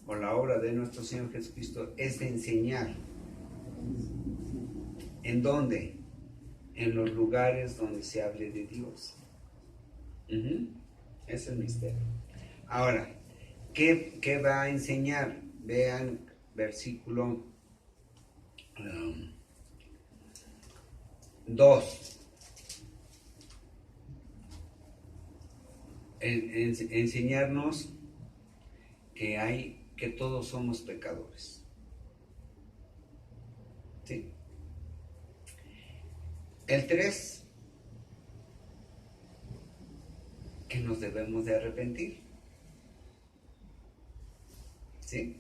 o la obra de nuestro Señor Jesucristo es de enseñar. ¿En dónde? En los lugares donde se hable de Dios. Es el misterio. Ahora, ¿qué va a enseñar? Vean versículo 2. Enseñarnos que todos somos pecadores. ¿Sí? El 3, que nos debemos de arrepentir. ¿Sí?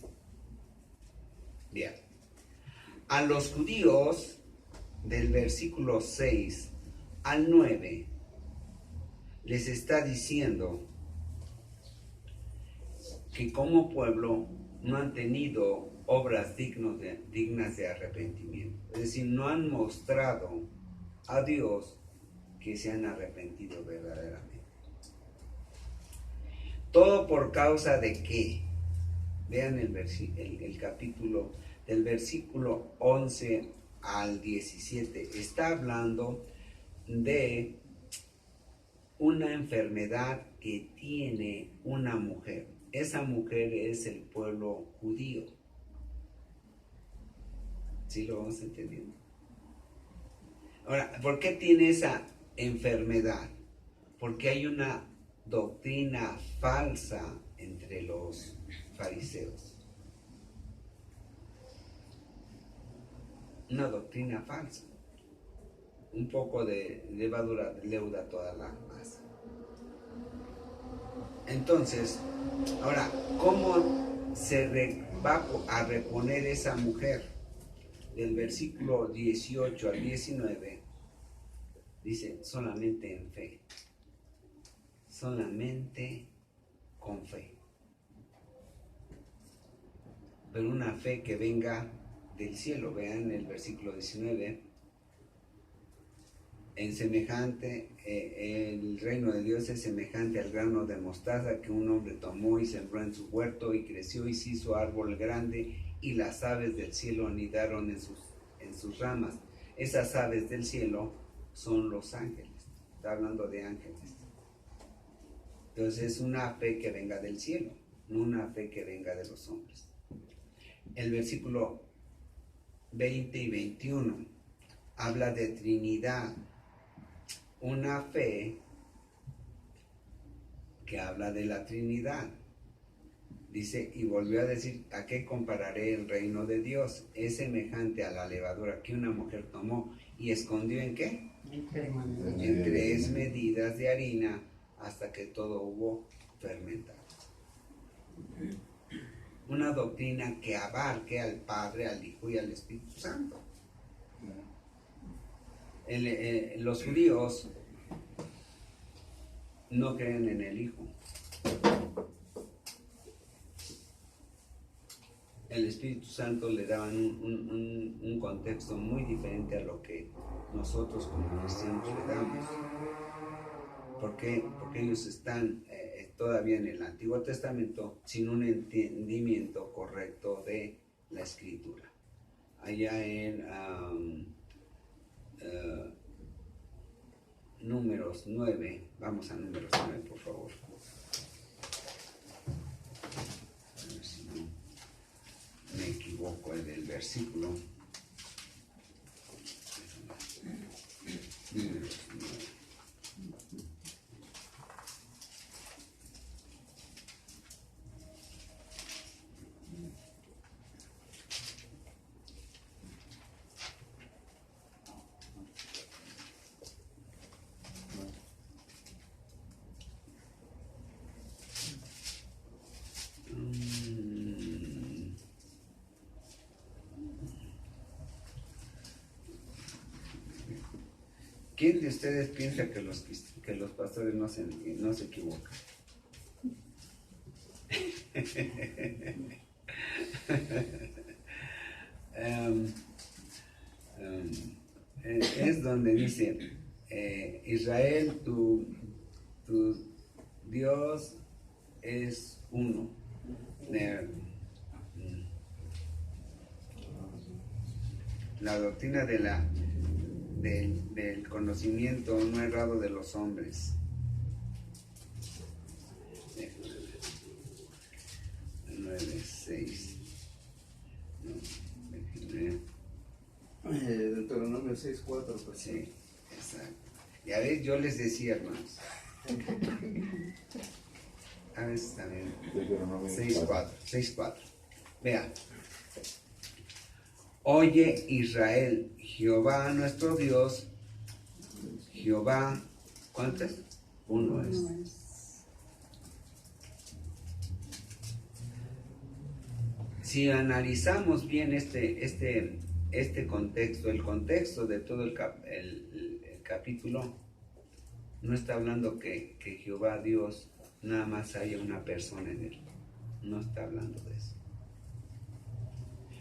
Bien. A los judíos, del versículo 6 al 9, les está diciendo que como pueblo no han tenido obras dignas de arrepentimiento. Es decir, no han mostrado a Dios que se han arrepentido verdaderamente. Todo por causa de qué. Vean el capítulo del versículo 11 al 17. Está hablando de una enfermedad que tiene una mujer. Esa mujer es el pueblo judío. ¿Sí lo vamos entendiendo? Ahora, ¿por qué tiene esa enfermedad? Porque hay una doctrina falsa entre los fariseos. Una doctrina falsa. Un poco de levadura leuda toda la masa. Entonces, ahora, ¿cómo se va a reponer esa mujer? Del versículo 18 al 19, dice, solamente en fe. Solamente con fe. Pero una fe que venga del cielo. Vean el versículo 19. El reino de Dios es semejante al grano de mostaza que un hombre tomó y sembró en su huerto y creció y se hizo árbol grande y las aves del cielo anidaron en sus ramas. Esas aves del cielo son los ángeles. Está hablando de ángeles. Entonces es una fe que venga del cielo, no una fe que venga de los hombres. El versículo 20 y 21 habla de Trinidad. Una fe que habla de la Trinidad. Dice, y volvió a decir, ¿a qué compararé el reino de Dios? Es semejante a la levadura que una mujer tomó y escondió ¿en qué? En 3 medidas de harina hasta que todo hubo fermentado. Una doctrina que abarque al Padre, al Hijo y al Espíritu Santo. Los judíos no creen en el Hijo. el Espíritu Santo le daban un contexto muy diferente a lo que nosotros como cristianos le damos. ¿Por qué? Porque ellos están todavía en el Antiguo Testamento sin un entendimiento correcto de la Escritura. Allá en Números 9, vamos a Números 9, por favor. A ver si no me equivoco el del versículo. Números 9. ¿Quién de ustedes piensa que los pastores no se equivocan? Es donde dice, Israel, tu Dios es uno. La doctrina del conocimiento no errado de los hombres. 9:6. Deuteronomio 6:4. Pues. Sí, exacto. Y a ver, yo les decía, hermanos. A veces también. 6:4. Vean. Oye Israel, Jehová nuestro Dios, Jehová, ¿cuántas? Uno es. Si analizamos bien este contexto, el contexto de todo el capítulo, no está hablando que Jehová Dios nada más haya una persona en él. No está hablando de eso.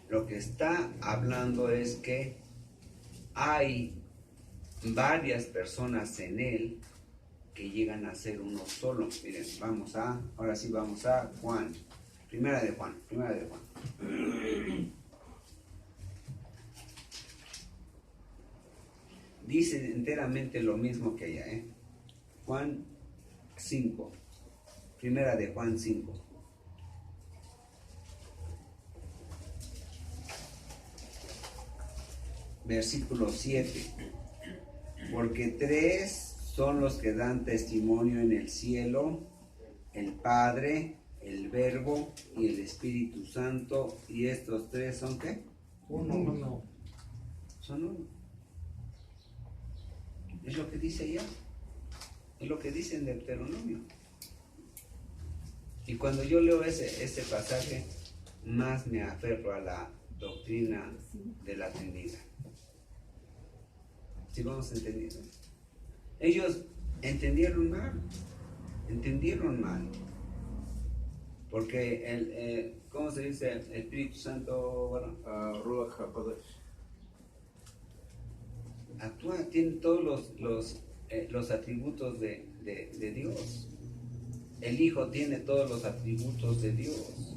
Lo que está hablando es que hay varias personas en él que llegan a ser uno solo. Miren, ahora sí vamos a Juan. Primera de Juan. Dice enteramente lo mismo que allá, Juan 5. Primera de Juan 5. Versículo 7. Porque 3 son los que dan testimonio en el cielo, el Padre, el Verbo y el Espíritu Santo, y estos 3 son ¿qué? Uno. Son uno. Es lo que dice allá. Es lo que dice en Deuteronomio. Y cuando yo leo ese pasaje, más me aferro a la doctrina de la Trinidad. ¿Sí vamos entendiendo? Ellos entendieron mal. Porque ¿cómo se dice? El Espíritu Santo, bueno, Ruach HaKodesh. actúa, tiene todos los atributos de Dios. El Hijo tiene todos los atributos de Dios.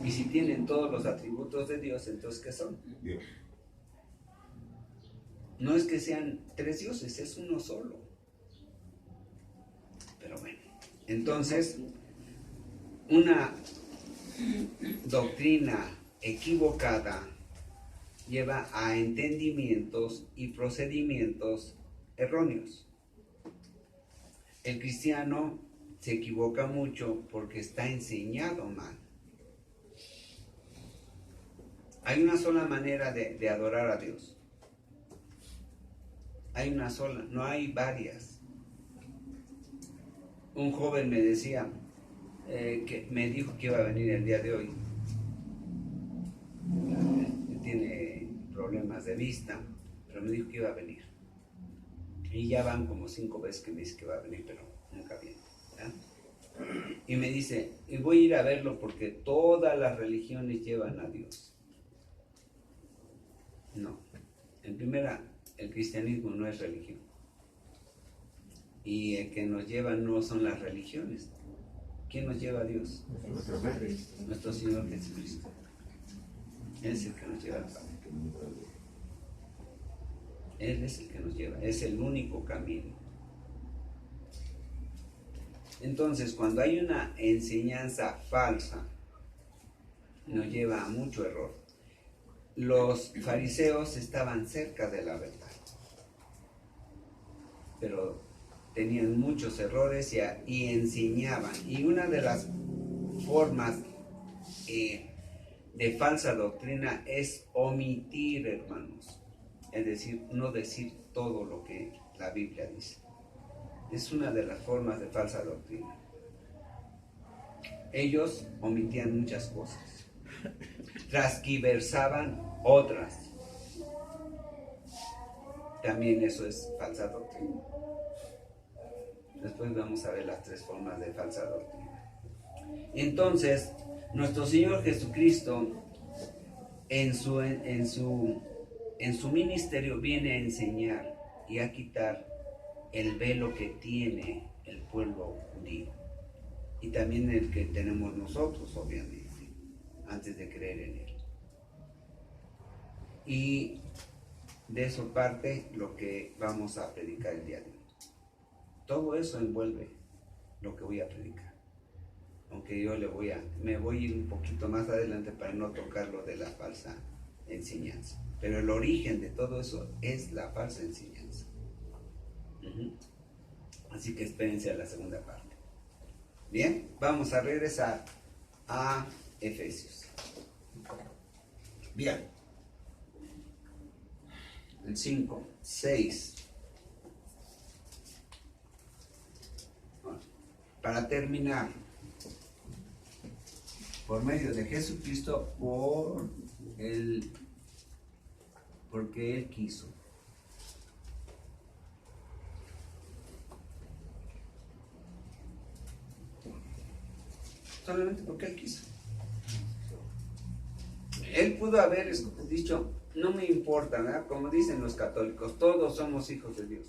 Y si tienen todos los atributos de Dios, entonces ¿qué son? Dios. No es que sean 3 dioses, es uno solo. Pero bueno, entonces, una doctrina equivocada lleva a entendimientos y procedimientos erróneos. El cristiano se equivoca mucho porque está enseñado mal. Hay una sola manera de adorar a Dios. Hay una sola, no hay varias. Un joven me decía, que me dijo que iba a venir el día de hoy. Tiene problemas de vista, pero me dijo que iba a venir. Y ya van como 5 veces que me dice que va a venir, pero nunca viene. ¿Ya? Y me dice, y voy a ir a verlo porque todas las religiones llevan a Dios. No. En primera, el cristianismo no es religión. Y el que nos lleva no son las religiones. ¿Quién nos lleva a Dios? Nuestro Padre. Nuestro Señor Jesucristo. Él es el que nos lleva al Padre. Él es el que nos lleva. Es el único camino. Entonces, cuando hay una enseñanza falsa, nos lleva a mucho error. Los fariseos estaban cerca de la verdad, pero tenían muchos errores y enseñaban. Y una de las formas de falsa doctrina es omitir, hermanos. Es decir, no decir todo lo que la Biblia dice. Es una de las formas de falsa doctrina. Ellos omitían muchas cosas, transquiversaban otras. También eso es falsa doctrina. Después vamos a ver las 3 formas de falsa doctrina. Entonces, nuestro Señor Jesucristo en su ministerio viene a enseñar y a quitar el velo que tiene el pueblo judío y también el que tenemos nosotros, obviamente, antes de creer en Él. Y de eso parte lo que vamos a predicar el día de hoy. Todo eso envuelve lo que voy a predicar. Aunque yo me voy a ir un poquito más adelante para no tocar lo de la falsa enseñanza. Pero el origen de todo eso es la falsa enseñanza. Así que espérense a la segunda parte. Bien, vamos a regresar a Efesios. Bien. El 5, 6. Para terminar, por medio de Jesucristo, porque Él quiso. Solamente porque Él quiso. Él pudo haber dicho, no me importa, ¿verdad? Como dicen los católicos, todos somos hijos de Dios.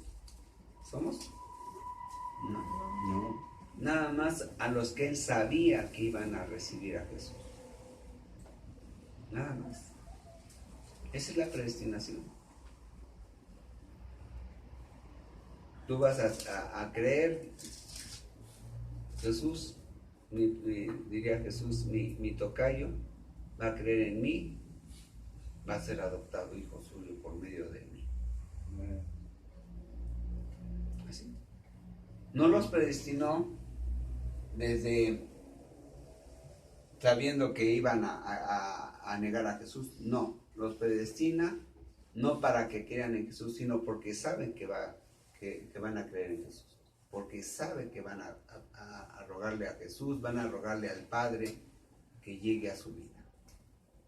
¿Somos? No. Nada más a los que Él sabía que iban a recibir a Jesús. Nada más. Esa es la predestinación. Tú vas a creer, Jesús, diría Jesús, mi tocayo, va a creer en mí, va a ser adoptado hijo suyo por medio de mí. Así. No los predestinó desde sabiendo que iban a negar a Jesús. No, los predestina no para que crean en Jesús, sino porque saben que van a creer en Jesús. Porque saben que van a rogarle a Jesús, van a rogarle al Padre que llegue a su vida.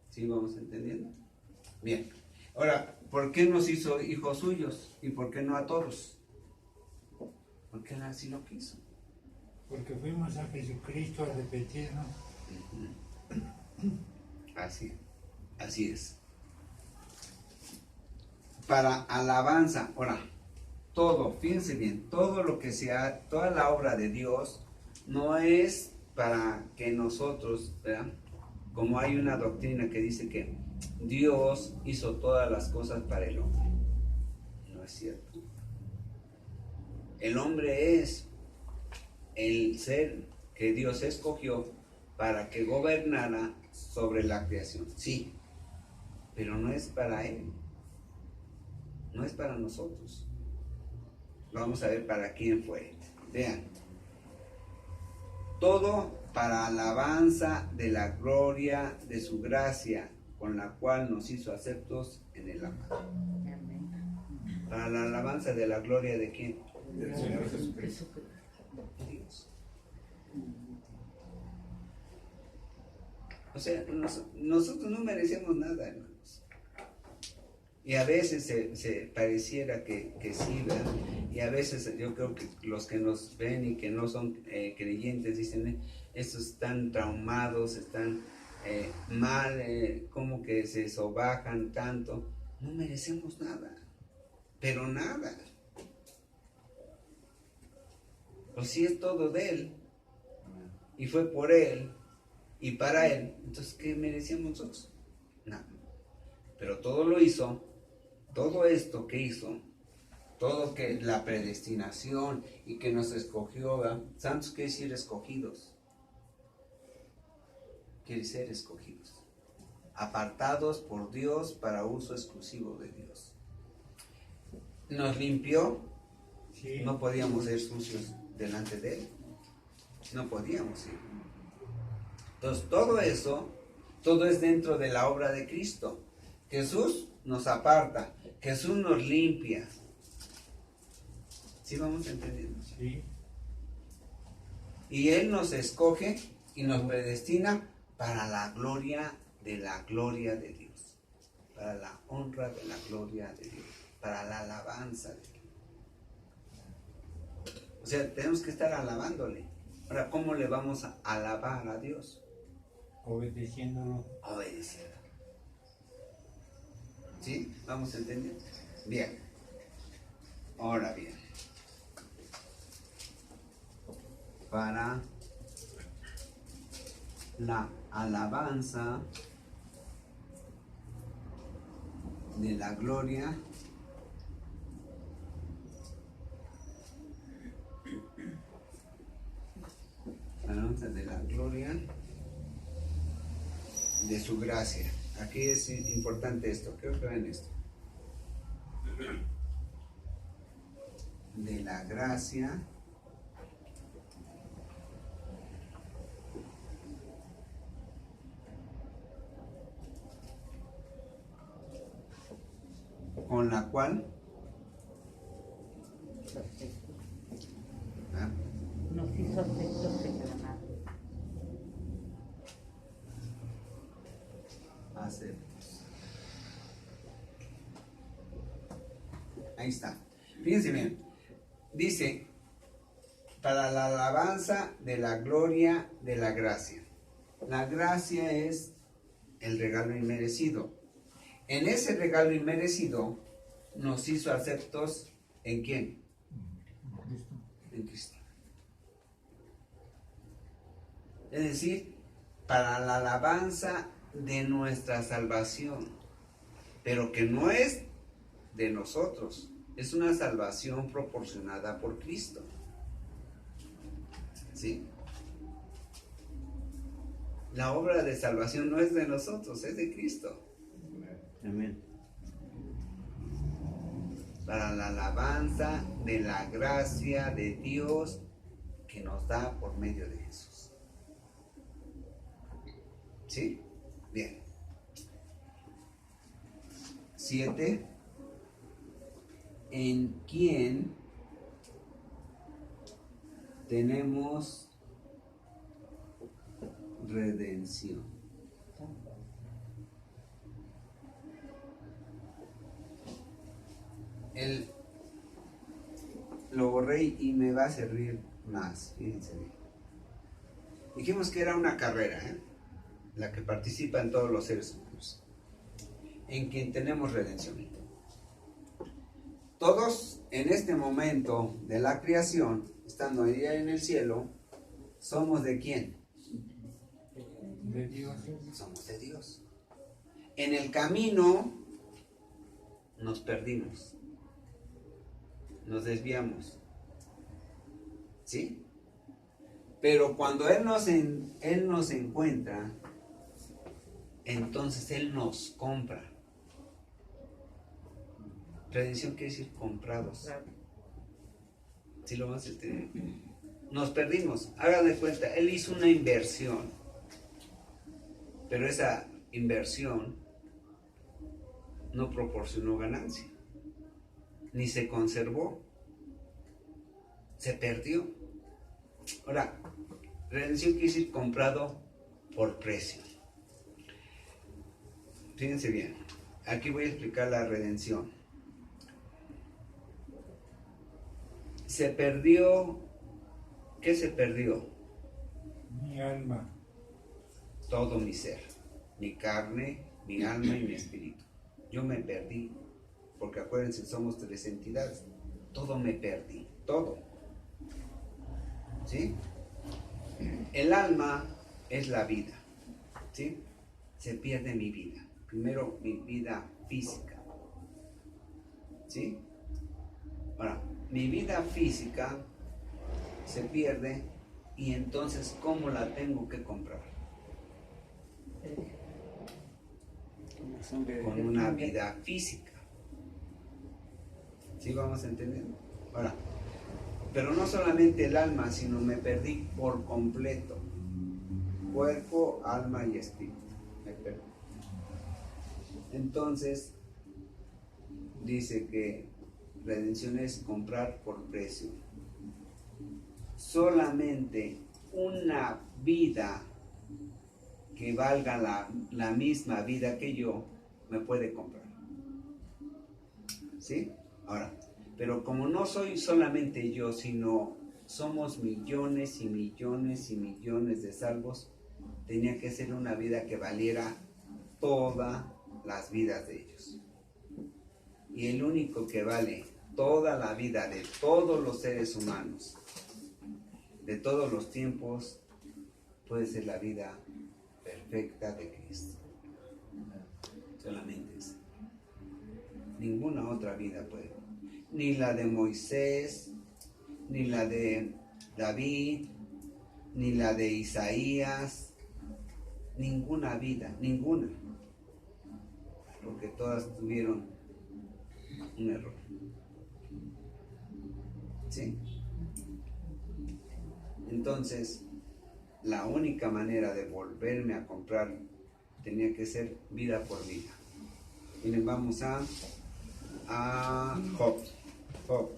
¿Sí vamos entendiendo? Bien. Ahora, ¿por qué nos hizo hijos suyos? ¿Y por qué no a todos? Porque Él así lo quiso. Porque fuimos a Jesucristo a repetirnos. Así es. Para alabanza, ahora, todo, fíjense bien, todo lo que sea, toda la obra de Dios no es para que nosotros, ¿verdad? Como hay una doctrina que dice que Dios hizo todas las cosas para el hombre. No es cierto. El hombre es el ser que Dios escogió para que gobernara sobre la creación. Sí, pero no es para Él. No es para nosotros. Vamos a ver para quién fue. Vean. Todo para alabanza de la gloria de su gracia, con la cual nos hizo aceptos en el amado. Para la alabanza de la gloria de quién? Del Señor Jesucristo. Dios. O sea, nosotros no merecemos nada, hermanos. Y a veces se pareciera que sí, ¿verdad? Y a veces yo creo que los que nos ven y que no son creyentes dicen, estos están traumados, están mal, como que se sobajan tanto. No merecemos nada, pero nada. Pues si es todo de Él, y fue por Él, y para Él, entonces ¿qué merecíamos nosotros? Nada. Pero todo lo hizo, todo esto que hizo, todo que la predestinación y que nos escogió, ¿verdad? Santos quiere decir escogidos, quiere ser escogidos, apartados por Dios para uso exclusivo de Dios. Nos limpió, Sí. no podíamos ser sucios delante de Él, no podíamos ir. Entonces todo eso, todo es dentro de la obra de Cristo. Jesús nos aparta, Jesús nos limpia. ¿Sí vamos entendiendo? Sí. Y Él nos escoge y nos predestina para la gloria de Dios, para la honra de la gloria de Dios, para la alabanza de Dios. O sea, tenemos que estar alabándole. Ahora, ¿cómo le vamos a alabar a Dios? Obedeciéndolo. Obedeciendo. ¿Sí? ¿Vamos entendiendo? Bien. Ahora bien. Para la alabanza de la gloria de la gloria de su gracia. Aquí es importante esto, creo que ven esto. De la gracia con la cual Nos hizo aceptos en la mano. aceptos. Ahí está. Fíjense bien. Dice, para la alabanza de la gloria de la gracia. La gracia es el regalo inmerecido. En ese regalo inmerecido nos hizo aceptos ¿en quién? En Cristo. Es decir, para la alabanza de nuestra salvación, pero que no es de nosotros, es una salvación proporcionada por Cristo. ¿Sí? La obra de salvación no es de nosotros, es de Cristo. Amén. Para la alabanza de la gracia de Dios que nos da por medio de Jesús. ¿Sí? Bien. 7. En quien tenemos redención. Lo borré y me va a servir más, fíjense bien. Dijimos que era una carrera, la que participa en todos los seres humanos, en quien tenemos redención. Todos en este momento de la creación, estando allá en el cielo, somos de quién? De Dios. Somos de Dios. En el camino nos perdimos, nos desviamos, ¿sí? Pero cuando Él nos encuentra, entonces Él nos compra. Redención quiere decir comprados. ¿Sí lo vas a entender? Nos perdimos, hagan de cuenta, Él hizo una inversión, pero esa inversión no proporcionó ganancia, ni se conservó, se perdió. Ahora, redención quiere decir comprado por precio. Fíjense bien, aquí voy a explicar la redención. Se perdió, ¿qué se perdió? Mi alma. Todo mi ser, mi carne, mi alma y mi espíritu. Yo me perdí, porque acuérdense, somos 3 entidades. Todo me perdí, todo. ¿Sí? El alma es la vida, ¿sí? Se pierde mi vida. Primero, mi vida física, ¿sí? Ahora, mi vida física se pierde y entonces, ¿cómo la tengo que comprar? Con una vida física. ¿Sí vamos entendiendo? Ahora, pero no solamente el alma, sino me perdí por completo. Cuerpo, alma y espíritu. Me perdí. Entonces, dice que redención es comprar por precio. Solamente una vida que valga la misma vida que yo me puede comprar. ¿Sí? Ahora, pero como no soy solamente yo, sino somos millones y millones y millones de salvos, tenía que ser una vida que valiera todas las vidas de ellos. Y el único que vale toda la vida de todos los seres humanos, de todos los tiempos, puede ser la vida perfecta de Cristo. Solamente esa. Ninguna otra vida puede. Ni la de Moisés, ni la de David, ni la de Isaías. Ninguna vida, ninguna. Porque todas tuvieron un error. ¿Sí? Entonces, la única manera de volverme a comprar tenía que ser vida por vida. Miren, vamos a Job. Job.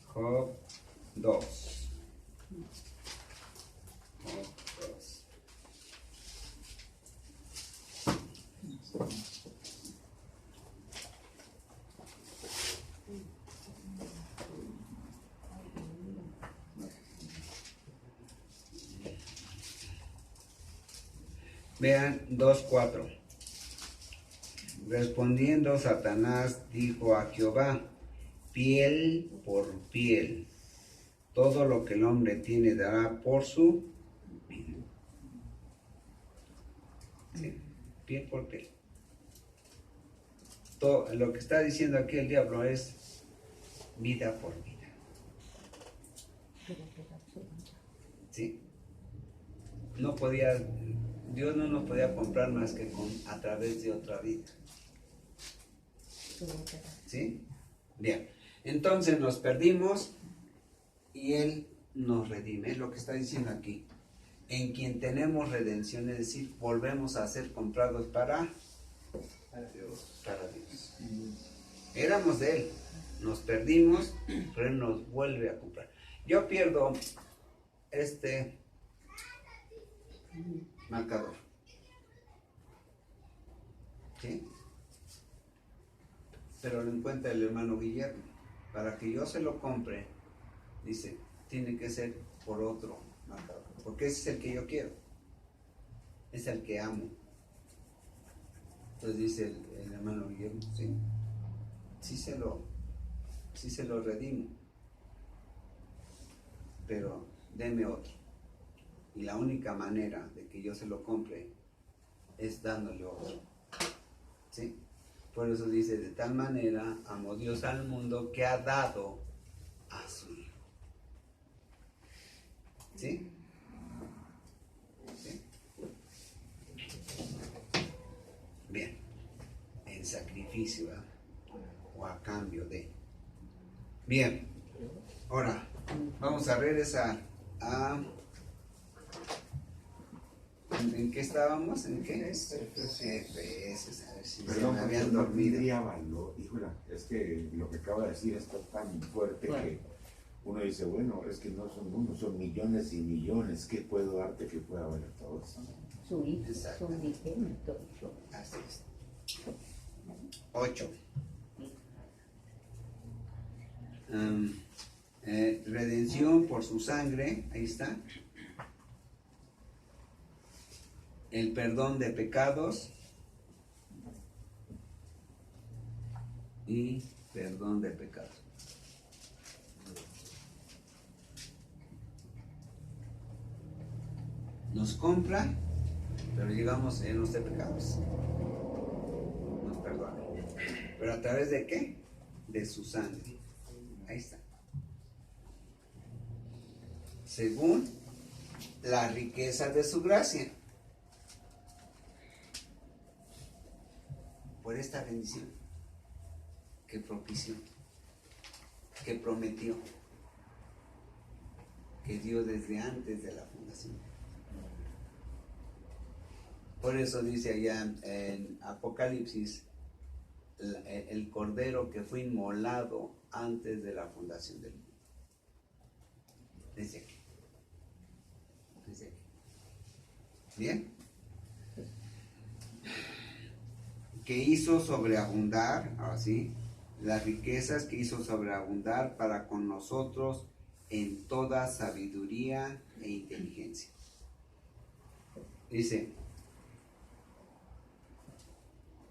Job 2. Job 2. Vean 2:4. Respondiendo Satanás dijo a Jehová: piel por piel, todo lo que el hombre tiene dará por su vida. ¿Sí? Piel por piel. Todo lo que está diciendo aquí el diablo es vida por vida. ¿Sí? No podía, Dios no nos podía comprar más que a través de otra vida. ¿Sí? Bien. Entonces nos perdimos y Él nos redime. Es lo que está diciendo aquí. En quien tenemos redención, es decir, volvemos a ser comprados para Dios. Para Dios. Éramos de Él. Nos perdimos, pero Él nos vuelve a comprar. Yo pierdo este marcador. ¿Sí? Pero lo encuentra el hermano Guillermo. Para que yo se lo compre, dice, tiene que ser por otro marcador. Porque ese es el que yo quiero. Es el que amo. Entonces dice el hermano Guillermo, sí. Sí se lo redimo. Pero deme otro. Y la única manera de que yo se lo compre es dándole otro. ¿Sí? Por eso dice, de tal manera amó Dios al mundo que ha dado a su Hijo. ¿Sí? ¿Sí? Bien. En sacrificio, ¿verdad? O a cambio de. Bien. Ahora, vamos a regresar a... ¿En qué estábamos? ¿En qué? Efesios, a ver si se Perdón, me habían no dormido. tendría valor. Híjole, es que lo que acaba de decir está tan fuerte Claro. que uno dice, bueno, es que no son uno, son millones y millones. ¿Qué puedo darte que pueda valer todo eso? Su hijo, Exacto. su unigénito. Así es. 8. Redención por su sangre, ahí está. El perdón de pecados y perdón de pecados. Nos compra, pero llegamos llenos de pecados. Nos perdona. ¿Pero a través de qué? De su sangre. Ahí está. Según la riqueza de su gracia. Por esta bendición que propició, que prometió, que dio desde antes de la fundación. Por eso dice allá en Apocalipsis, el cordero que fue inmolado antes de la fundación del mundo. Desde aquí. Desde aquí. ¿Bien? Que hizo sobreabundar, ahora sí, las riquezas que hizo sobreabundar para con nosotros en toda sabiduría e inteligencia. Dice,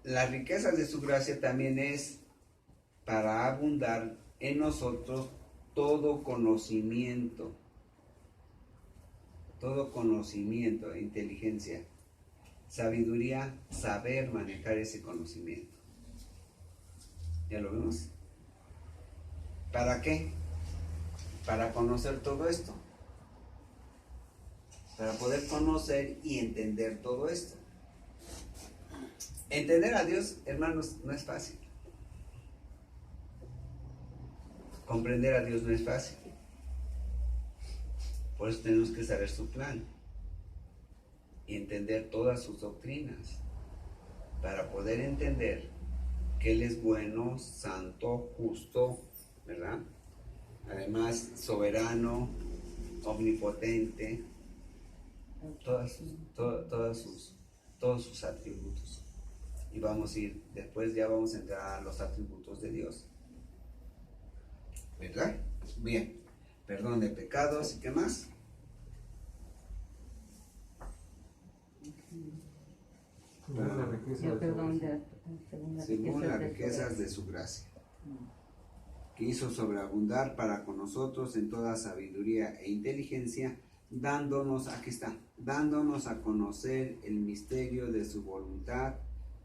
las riquezas de su gracia también es para abundar en nosotros todo conocimiento e inteligencia. Sabiduría, saber manejar ese conocimiento. ¿Ya lo vemos? ¿Para qué? Para conocer todo esto. Para poder conocer y entender todo esto. Entender a Dios, hermanos, no es fácil. Comprender a Dios no es fácil. Por eso tenemos que saber su plan y entender todas sus doctrinas para poder entender que Él es bueno, santo, justo, ¿verdad? Además, soberano, omnipotente, todos sus atributos. Y vamos a ir, después ya vamos a entrar a los atributos de Dios. ¿Verdad? Bien. Perdón de pecados y qué más. Según las riquezas de su gracia, que hizo sobreabundar para con nosotros en toda sabiduría e inteligencia, dándonos, aquí está, dándonos a conocer el misterio de su voluntad.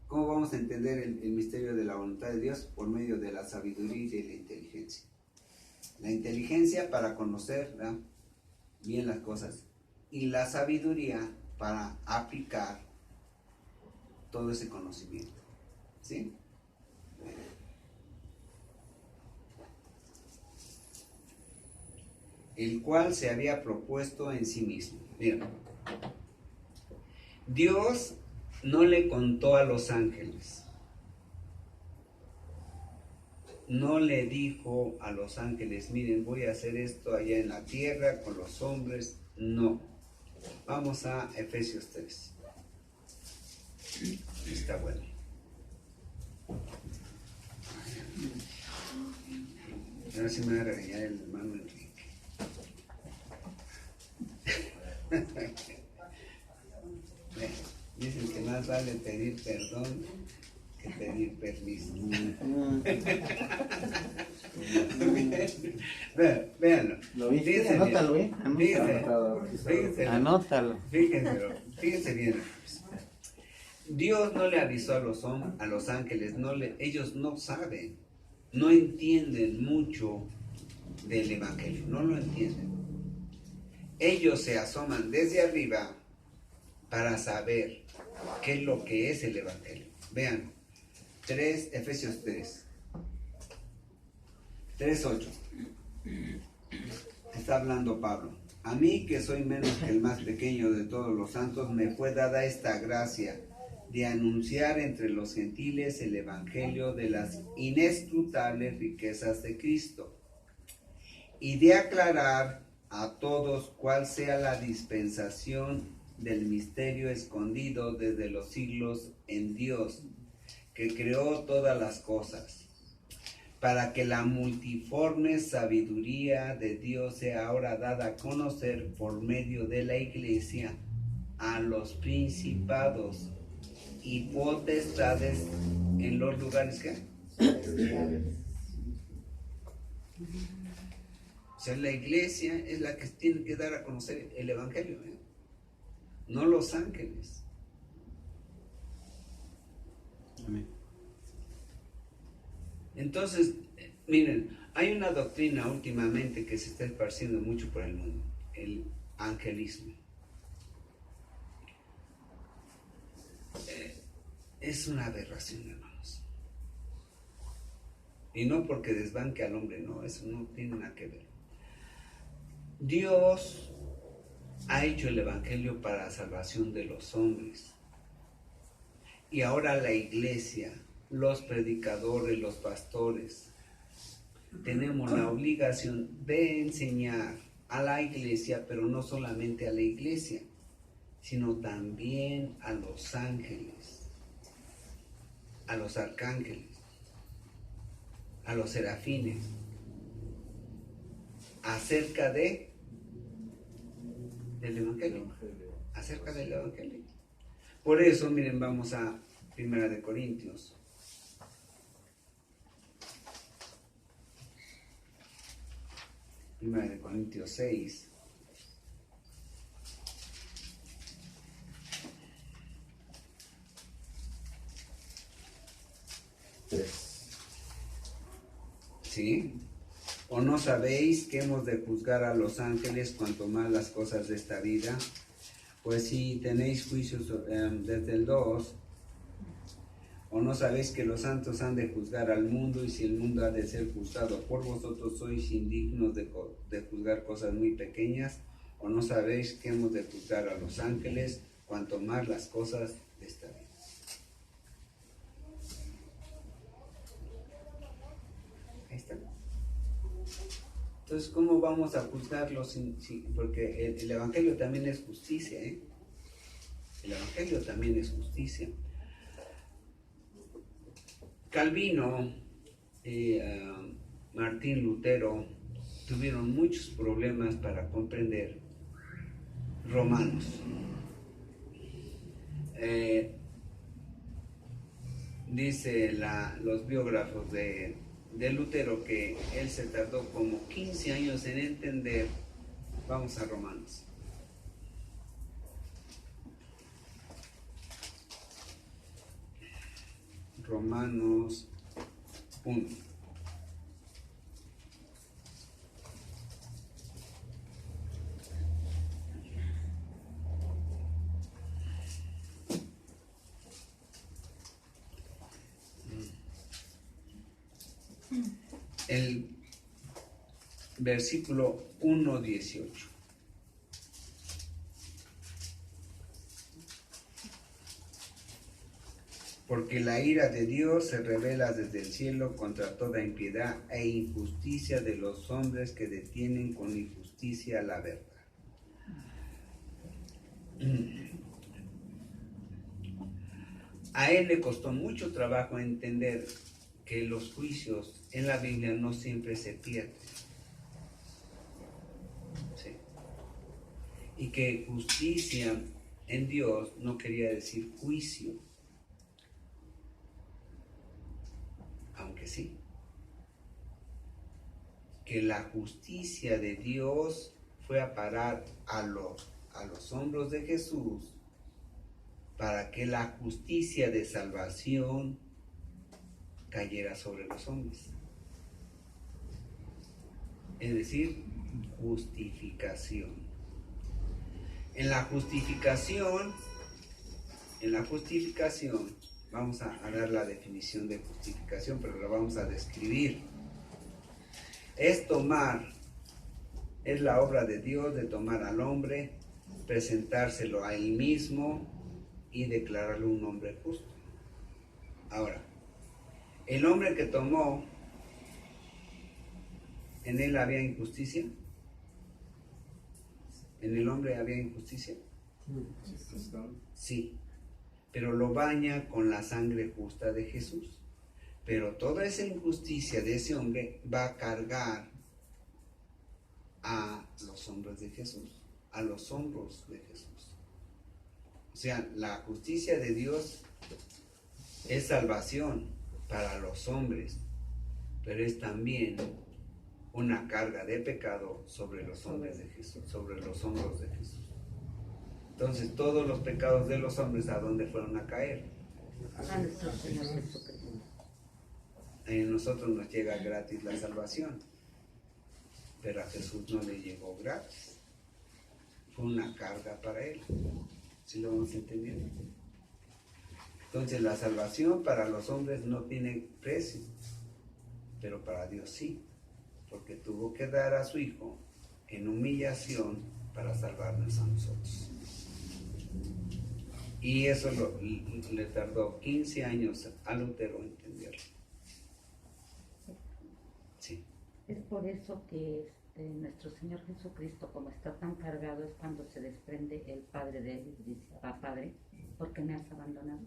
¿Cómo vamos a entender el misterio de la voluntad de Dios? Por medio de la sabiduría y de la inteligencia. La inteligencia para conocer, ¿verdad?, bien las cosas, y la sabiduría para aplicar todo ese conocimiento. ¿Sí? El cual se había propuesto en sí mismo. Miren, Dios no le contó a los ángeles, no le dijo a los ángeles, miren, voy a hacer esto allá en la tierra con los hombres. No. Vamos a Efesios 3. Está bueno. Ahora sí me va a regañar el hermano Enrique. Dicen que más vale pedir perdón que pedir permiso. Véanlo. ¿Lo viste? Fíjense Anótalo, bien. Anótalo. Fíjense bien. Dios no le avisó a los ángeles, ellos no saben, no entienden mucho del evangelio, no lo entienden. Ellos se asoman desde arriba para saber qué es lo que es el evangelio. Vean, Efesios 3:8. Está hablando Pablo. A mí, que soy menos que el más pequeño de todos los santos, me fue dada esta gracia de anunciar entre los gentiles el evangelio de las inescrutables riquezas de Cristo y de aclarar a todos cuál sea la dispensación del misterio escondido desde los siglos en Dios, que creó todas las cosas, para que la multiforme sabiduría de Dios sea ahora dada a conocer por medio de la Iglesia a los principados y potestades en los lugares que... O sea, la Iglesia es la que tiene que dar a conocer el Evangelio, no los ángeles. Amén. Entonces, miren, hay una doctrina últimamente que se está esparciendo mucho por el mundo, el angelismo. Es una aberración, hermanos. Y no porque desbanque al hombre, no, eso no tiene nada que ver. Dios ha hecho el Evangelio para la salvación de los hombres. Y ahora la Iglesia, los predicadores, los pastores, tenemos la obligación de enseñar a la Iglesia, pero no solamente a la Iglesia, sino también a los ángeles, a los arcángeles, a los serafines, acerca del Evangelio, acerca del Evangelio. Por eso, miren, vamos a 1 de Corintios. Primera de Corintios 6. ¿Sí? ¿O no sabéis que hemos de juzgar a los ángeles cuanto más las cosas de esta vida? Pues si tenéis juicios desde el 2, ¿o no sabéis que los santos han de juzgar al mundo? Y si el mundo ha de ser juzgado por vosotros, sois indignos de juzgar cosas muy pequeñas. ¿O no sabéis que hemos de juzgar a los ángeles cuanto más las cosas de esta vida? Ahí está. Entonces, ¿cómo vamos a juzgarlos? Porque el Evangelio también es justicia, ¿eh? El Evangelio también es justicia. Calvino y Martín Lutero tuvieron muchos problemas para comprender Romanos. Dice los biógrafos de Lutero que él se tardó como 15 años en entender. Vamos a Romanos. Romanos 1. El versículo 1:18. Porque la ira de Dios se revela desde el cielo contra toda impiedad e injusticia de los hombres que detienen con injusticia la verdad. A él le costó mucho trabajo entender que los juicios en la Biblia no siempre se pierden. ¿Sí? Y que justicia en Dios no quería decir juicio. Aunque sí, que la justicia de Dios fue a parar a los hombros de Jesús para que la justicia de salvación cayera sobre los hombres. Es decir, justificación. En la justificación, vamos a dar la definición de justificación, pero la vamos a describir. Es la obra de Dios de tomar al hombre, presentárselo a él mismo y declararlo un hombre justo. Ahora, el hombre que tomó ¿En él había injusticia? ¿En el hombre había injusticia? Sí, pero lo baña con la sangre justa de Jesús. Pero toda esa injusticia de ese hombre va a cargar a los hombros de Jesús, a los hombros de Jesús. O sea, la justicia de Dios es salvación para los hombres, pero es también una carga de pecado sobre los hombres de Jesús, sobre los hombros de Jesús. Entonces, todos los pecados de los hombres, ¿a dónde fueron a caer? A nuestro Señor Jesucristo. A nosotros nos llega gratis la salvación, pero a Jesús no le llegó gratis. Fue una carga para él. ¿Sí lo vamos entendiendo? Entonces, la salvación para los hombres no tiene precio, pero para Dios sí, porque tuvo que dar a su Hijo en humillación para salvarnos a nosotros. Y eso le tardó 15 años a Lutero entenderlo. Sí. Es por eso que nuestro Señor Jesucristo, como está tan cargado, es cuando se desprende el Padre de él y dice: "Ah, Padre, ¿por qué me has abandonado?".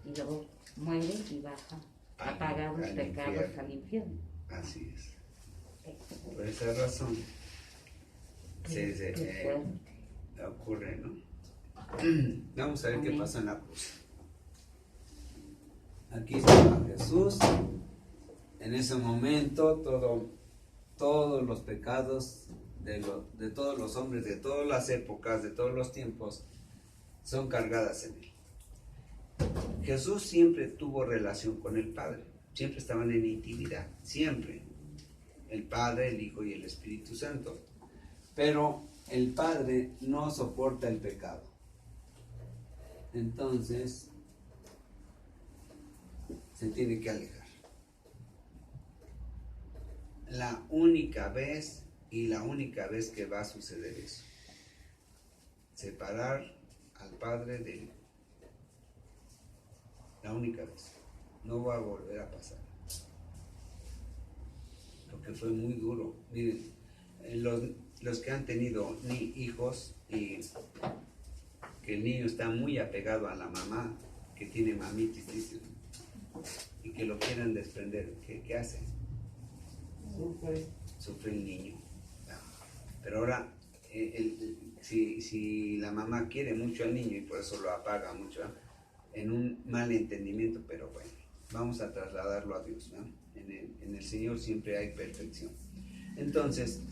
Y luego muere y baja apagados al pecados infierno. al infierno. Así es. Por esa razón Qué fuerte. ocurre, ¿no? Vamos a ver qué Amén. pasa en la cruz. Aquí estaba Jesús. En ese momento todos los pecados de todos los hombres, de todas las épocas, de todos los tiempos, son cargadas en él. Jesús siempre tuvo relación con el Padre, siempre estaban en intimidad, siempre. El Padre, el Hijo y el Espíritu Santo. Pero el Padre no soporta el pecado. Entonces, se tiene que alejar. La única vez que va a suceder eso. Separar al Padre del Hijo. La única vez. No va a volver a pasar. Porque fue muy duro. Miren, los que han tenido hijos y que el niño está muy apegado a la mamá, que tiene mamitis, dicen, y que lo quieran desprender, ¿qué hacen? Sufre el niño. Pero ahora, si la mamá quiere mucho al niño y por eso lo apaga mucho, en un mal entendimiento, pero bueno, vamos a trasladarlo a Dios, ¿no? En el Señor siempre hay perfección. Entonces,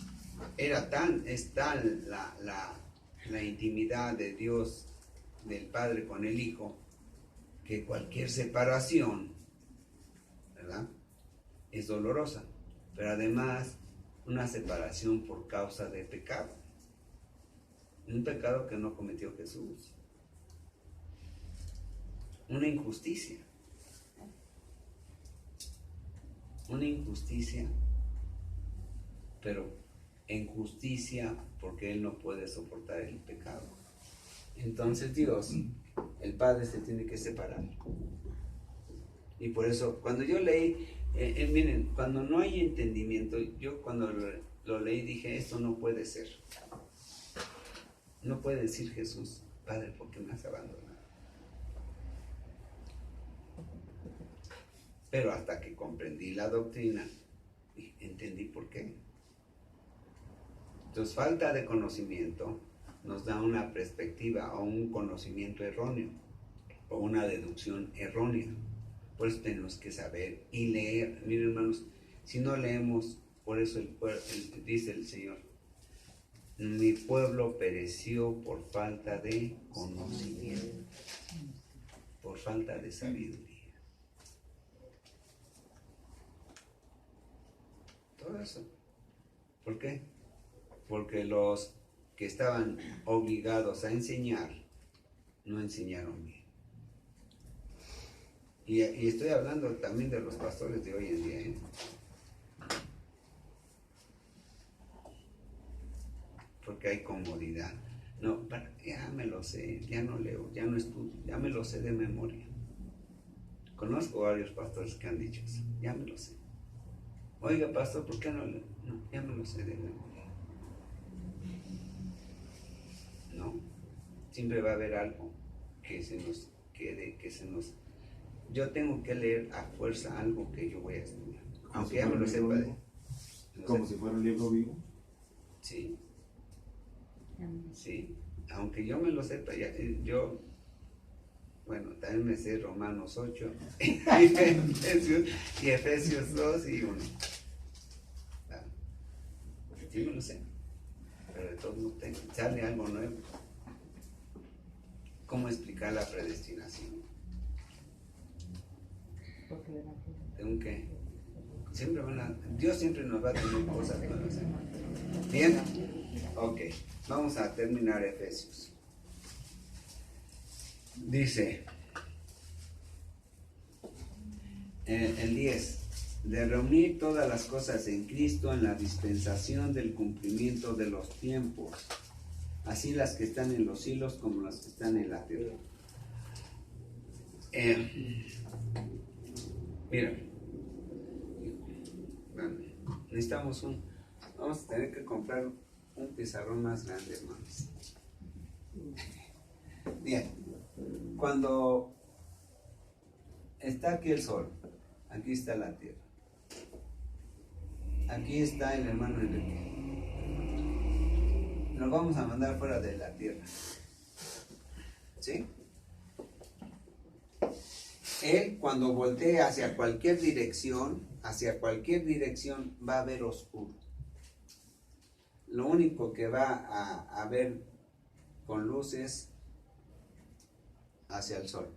es tal la intimidad de Dios, del Padre con el Hijo, que cualquier separación, ¿verdad?, es dolorosa, pero además una separación por causa de pecado, un pecado que no cometió Jesús, una injusticia, pero en justicia porque Él no puede soportar el pecado. Entonces Dios, el Padre, se tiene que separar. Y por eso, cuando yo leí, miren, cuando no hay entendimiento, yo cuando lo leí dije, esto no puede ser. No puede decir Jesús: Padre, ¿por qué me has abandonado? Pero hasta que comprendí la doctrina, entendí por qué. Entonces, falta de conocimiento nos da una perspectiva o un conocimiento erróneo o una deducción errónea. Por eso tenemos que saber y leer. Miren, hermanos, si no leemos, por eso dice el Señor: mi pueblo pereció por falta de conocimiento, por falta de sabiduría. Todo eso. ¿Por qué? Porque los que estaban obligados a enseñar no enseñaron bien. Y estoy hablando también de los pastores de hoy en día, ¿eh? Porque hay comodidad. No, ya me lo sé, ya no leo, ya no estudio, ya me lo sé de memoria. Conozco varios pastores que han dicho eso, ya me lo sé. Oiga, pastor, ¿por qué no? No, ya me lo sé de memoria. No, siempre va a haber algo que se nos quede, Yo tengo que leer a fuerza algo que yo voy a estudiar, aunque ya me lo sepa de... Como si fuera un libro vivo. Sí, sí, aunque yo me lo sepa, yo, bueno, también me sé Romanos 8 y Efesios 2 y 1. Sí me lo sé, pero de todos modos sale algo nuevo. ¿Cómo explicar la predestinación? Tengo que... Dios siempre nos va a tener cosas nuevas. ¿Bien? Ok, vamos a terminar Efesios. Dice, el 10, de reunir todas las cosas en Cristo en la dispensación del cumplimiento de los tiempos, así las que están en los cielos como las que están en la tierra. Mira, bueno, vamos a tener que comprar un pizarrón más grande, hermanos. Bien, cuando está aquí el sol, aquí está la tierra, aquí está el hermano Enrique. Nos vamos a mandar fuera de la tierra, ¿sí? Él, cuando voltee hacia cualquier dirección va a ver oscuro. Lo único que va a ver con luz es hacia el sol.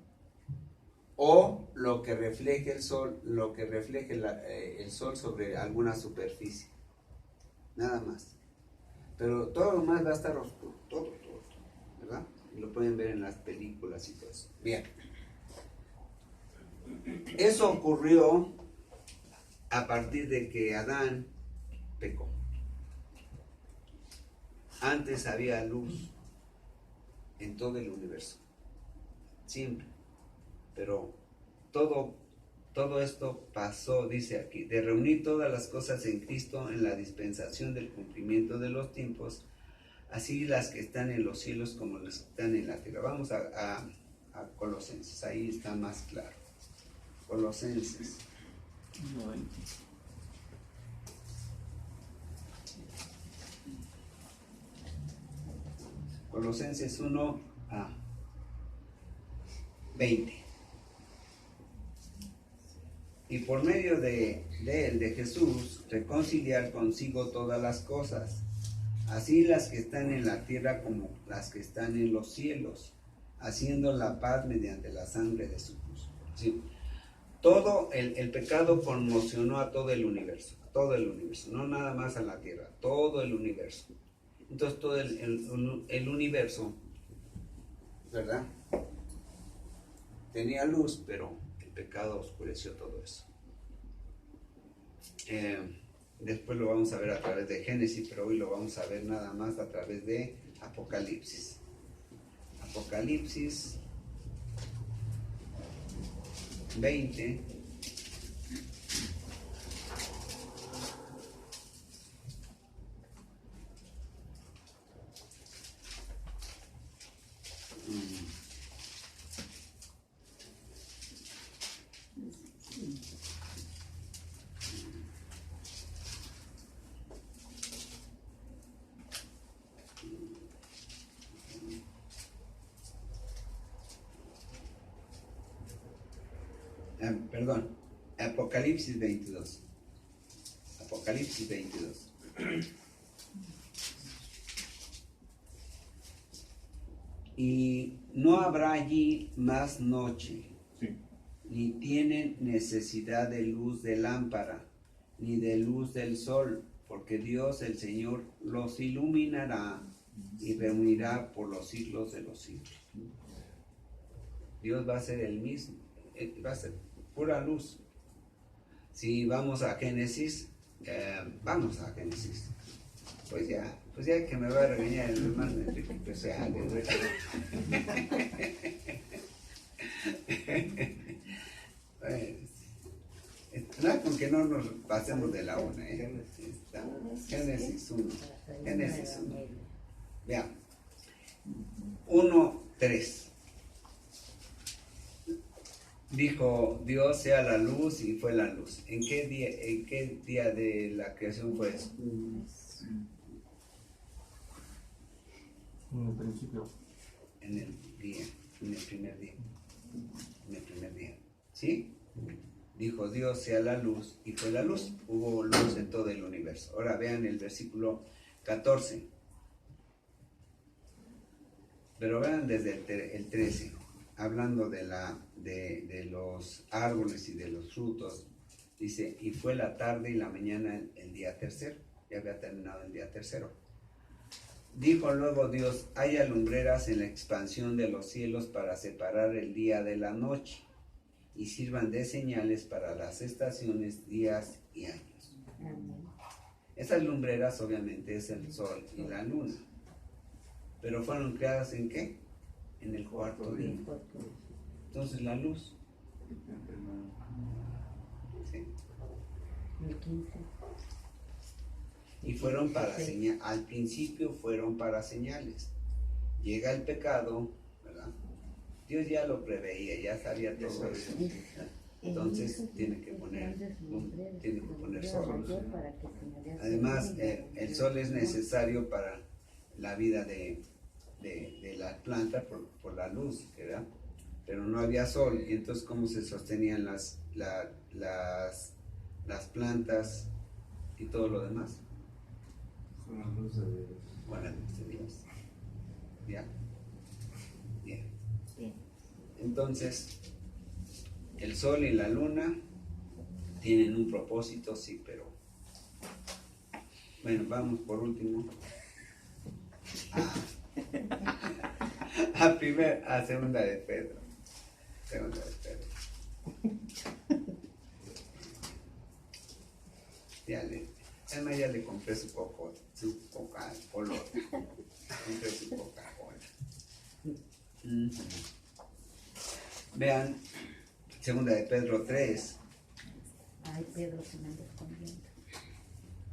O lo que refleje el sol, el sol sobre alguna superficie. Nada más. Pero todo lo más va a estar oscuro. Todo. ¿Verdad? Y lo pueden ver en las películas y todo eso. Bien. Eso ocurrió a partir de que Adán pecó. Antes había luz en todo el universo, siempre, pero todo esto pasó, dice aquí, de reunir todas las cosas en Cristo en la dispensación del cumplimiento de los tiempos, así las que están en los cielos como las que están en la tierra. Vamos a Colosenses, ahí está más claro. Colosenses. Colosenses 1 a 20. Y por medio de él, de Jesús, reconciliar consigo todas las cosas, así las que están en la tierra como las que están en los cielos, haciendo la paz mediante la sangre de su cruz. ¿Sí? Todo el pecado conmocionó a todo el universo, no nada más a la tierra, todo el universo. Entonces todo el universo, ¿verdad? Tenía luz, pero el pecado oscureció todo eso. Después lo vamos a ver a través de Génesis, pero hoy lo vamos a ver nada más a través de Apocalipsis. Apocalipsis 20. Apocalipsis 22. Apocalipsis 22. Y no habrá allí más noche, Sí. ni tienen necesidad de luz de lámpara, ni de luz del sol, porque Dios el Señor los iluminará y reunirá por los siglos de los siglos. Dios va a ser el mismo, va a ser pura luz. Si vamos a Génesis, pues ya que me va a regañar el hermano Enrique, que sea algo. No es con que no nos pasemos de la una. Está. Génesis 1. Génesis 1. Vean. 1:3. Dijo Dios sea la luz y fue la luz. ¿En qué día de la creación fue eso? En el principio. En el día, en el primer día. En el primer día. ¿Sí? Dijo Dios sea la luz y fue la luz. Hubo luz en todo el universo. Ahora vean el versículo 14. Pero vean desde el 13, hablando de los árboles y de los frutos. Dice, y fue la tarde y la mañana el día tercero. Ya había terminado el día tercero. Dijo luego Dios, haya lumbreras en la expansión de los cielos para separar el día de la noche, y sirvan de señales para las estaciones, días y años. Esas lumbreras obviamente es el sol y la luna. Pero fueron creadas ¿en qué? En el cuarto día. Entonces la luz. ¿Sí? El 15. Y fueron para señales. Al principio fueron para señales. Llega el pecado, ¿verdad? Dios ya lo preveía, ya sabía todo eso. Entonces tiene que poner sol. Además, el sol es necesario para la vida de la planta por la luz, ¿verdad? Pero no había sol, y entonces ¿cómo se sostenían las plantas y todo lo demás? Con la luz de Dios. Con la luz de Dios. ¿Ya? Bien. Entonces, el sol y la luna tienen un propósito, sí, pero bueno, vamos por último a segunda de Pedro. Segunda de Pedro. Además ya le compré su Coca-Cola. Compré su Coca-Cola. Vean, segunda de Pedro 3. Ay, Pedro, se me anda escondiendo.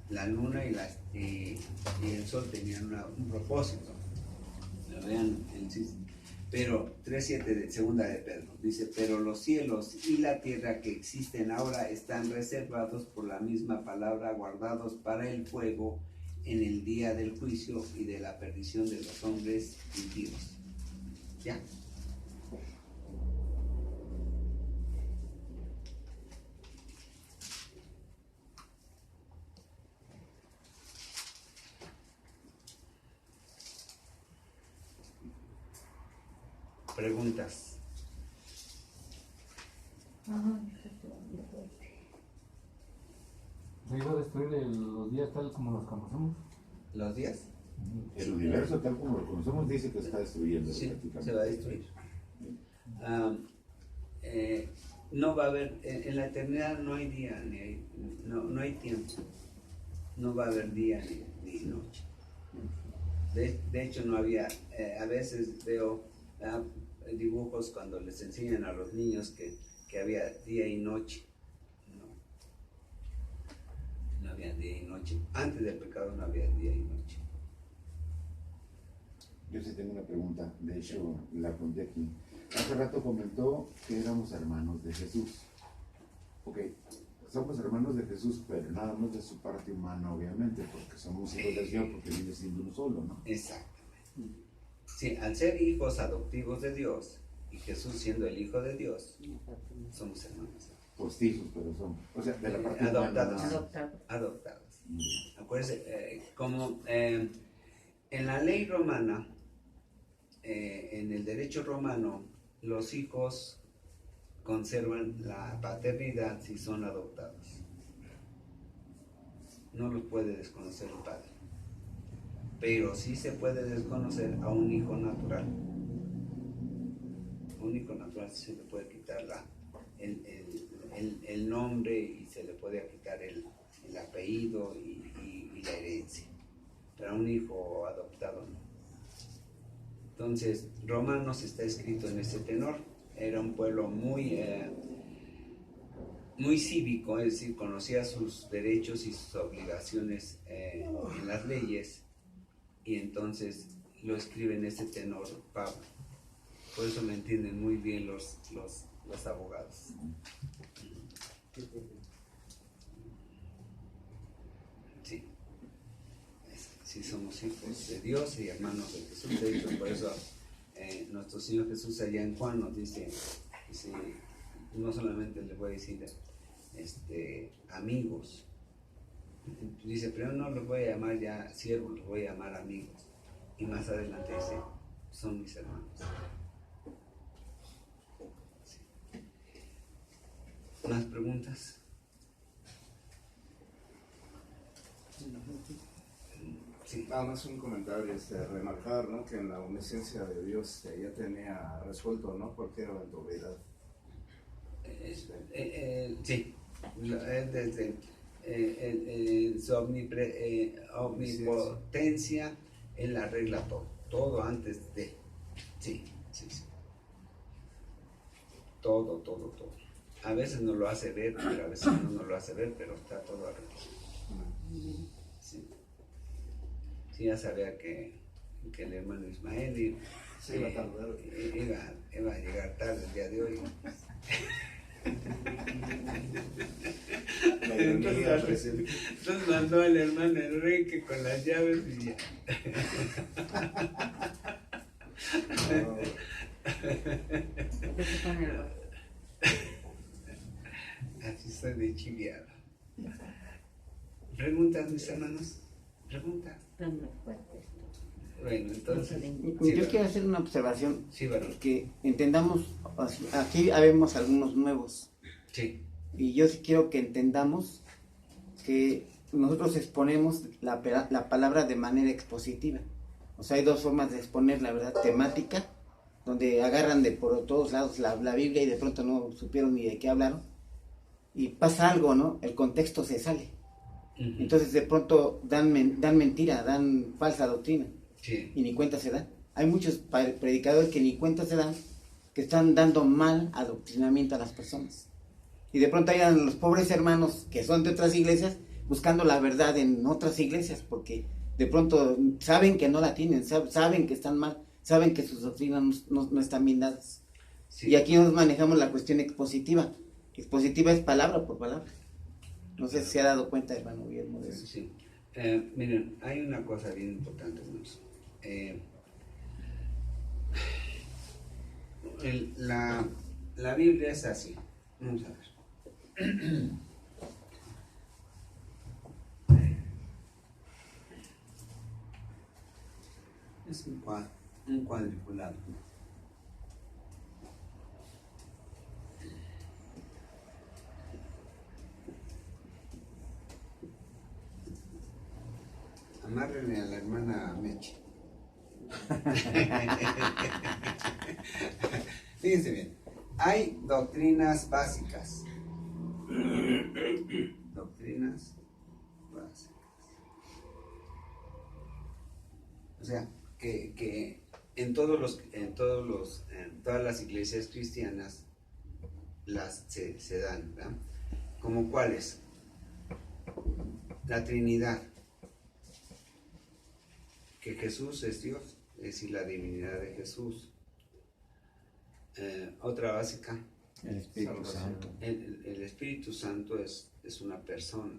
La luna y el sol tenían un propósito. Lo vean, pero 3:7 de segunda de Pedro dice, pero los cielos y la tierra que existen ahora están reservados por la misma palabra, guardados para el fuego en el día del juicio y de la perdición de los hombres impíos. ¿Ya? Preguntas. ¿Se iba a destruir los días tal como los conocemos? ¿Los días? El universo tal como lo conocemos dice que está destruyendo. Sí, prácticamente. se va a destruir. No va a haber, en la eternidad no hay día, no hay tiempo. No va a haber día ni noche. De hecho, no había, a veces veo dibujos cuando les enseñan a los niños que había día y noche. No había día y noche. Antes del pecado no había día y noche. Yo sí tengo una pregunta, de hecho la apunté aquí. Hace rato comentó que éramos hermanos de Jesús. Ok, somos hermanos de Jesús, pero nada más de su parte humana, obviamente, porque somos hijos del Señor, porque vive siendo uno solo, ¿no? Exactamente. Sí, al ser hijos adoptivos de Dios, y Jesús siendo el Hijo de Dios, somos hermanos. Postizos, pero son, o sea, de la parte Adoptados. humana. Adoptados. Acuérdense, como en la ley romana, en el derecho romano, los hijos conservan la paternidad si son adoptados. No los puede desconocer el padre. Pero sí se puede desconocer a un hijo natural. A un hijo natural se le puede quitar el nombre y se le puede quitar el apellido y la herencia. Pero a un hijo adoptado no. Entonces, Romanos está escrito en ese tenor. Era un pueblo muy muy cívico, es decir, conocía sus derechos y sus obligaciones en las leyes, y entonces lo escribe en ese tenor Pablo. Por eso me entienden muy bien los abogados. Sí. Sí, somos hijos de Dios y hermanos de Jesús. De hecho, por eso nuestro Señor Jesús allá en Juan nos dice, no solamente les voy a decir amigos, dice, pero no los voy a llamar ya siervos, los voy a llamar amigos. Y más adelante dice, son mis hermanos. Sí. ¿Más preguntas? Sí. Nada más un comentario, remarcar, ¿no? Que en la omnisciencia de Dios ya tenía resuelto, ¿no? Cualquier eventualidad. Sí, desde su omnipotencia, Él arregla todo antes de. Sí. Todo. A veces no lo hace ver, pero a veces no lo hace ver, pero está todo arreglado. Sí. Sí, ya sabía que el hermano Ismael iba a llegar tarde el día de hoy. Entonces mandó al hermano Enrique con las llaves y ya. Así soy de chiviado. ¿Preguntas, mis hermanos? ¿Preguntas? Está muy fuerte esto. Bueno, entonces... Yo quiero hacer una observación, Sí, varón. que entendamos, aquí vemos algunos nuevos, Sí. y yo sí quiero que entendamos que nosotros exponemos la palabra de manera expositiva. O sea, hay dos formas de exponer, la verdad, temática, donde agarran de por todos lados la Biblia y de pronto no supieron ni de qué hablaron, y pasa algo, ¿no? El contexto se sale. Entonces de pronto dan mentira, dan falsa doctrina. Sí. Y ni cuenta se dan. Hay muchos predicadores que ni cuenta se dan, que están dando mal adoctrinamiento a las personas. Y de pronto hay los pobres hermanos que son de otras iglesias buscando la verdad en otras iglesias, porque de pronto saben que no la tienen, saben que están mal, saben que sus doctrinas no están bien dadas. Sí. Y aquí nos manejamos la cuestión expositiva. Expositiva es palabra por palabra. No sé si se ha dado cuenta, hermano Guillermo, de eso. Sí. Miren, hay una cosa bien importante, hermanos. La Biblia es así. Vamos a ver. Es un cuadriculado. Amárrenle a la hermana Meche. Fíjense bien, hay doctrinas básicas. Doctrinas básicas. O sea, que en todas las iglesias cristianas se dan, ¿verdad? ¿Como cuáles? La Trinidad. Que Jesús es Dios, es decir, la divinidad de Jesús. Otra básica. El Espíritu Santo. El Espíritu Santo es una persona.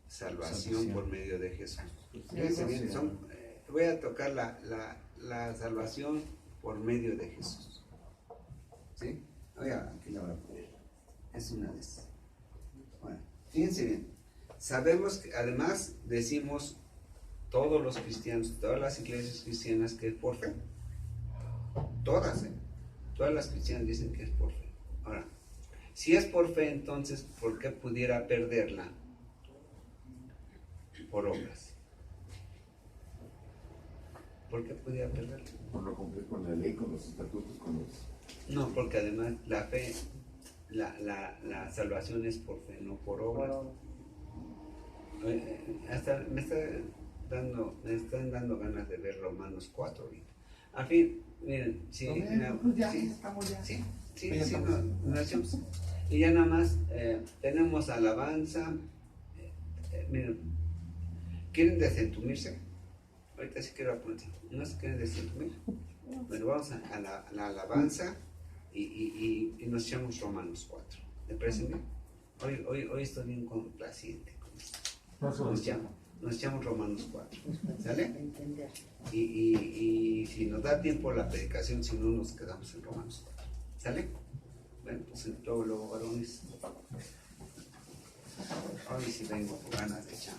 Salvación por medio de Jesús. Fíjense bien, voy a tocar la salvación por medio de Jesús. ¿Sí? Oiga, aquí la voy a poner. Es una de esas. Bueno, fíjense bien. Sabemos que además decimos todos los cristianos, todas las iglesias cristianas, que es por fe. Todas, todas las cristianas dicen que es por fe. Ahora, si es por fe, entonces, ¿por qué pudiera perderla por obras? ¿Por qué pudiera perderla? Por no cumplir con la ley, con los estatutos, con los... No, porque además la fe, la salvación es por fe, no por obras. Hasta me están dando ganas de ver Romanos 4 ahorita. Al fin, miren, sí, Ya estamos ya. sí, no hacemos. Y ya nada más tenemos alabanza. Miren, ¿quieren desentumirse? Ahorita sí quiero apuntar. ¿No se quieren desentumir? Bueno, vamos a la alabanza y nos echamos Romanos 4. ¿Le parece bien? Hoy estoy bien complaciente con esto. Nos echamos Romanos 4. ¿Sale? Entender. Y si nos da tiempo la predicación, si no, nos quedamos en Romanos 4. ¿Sale? Bueno, pues luego, varones. Hoy sí vengo con ganas de echar.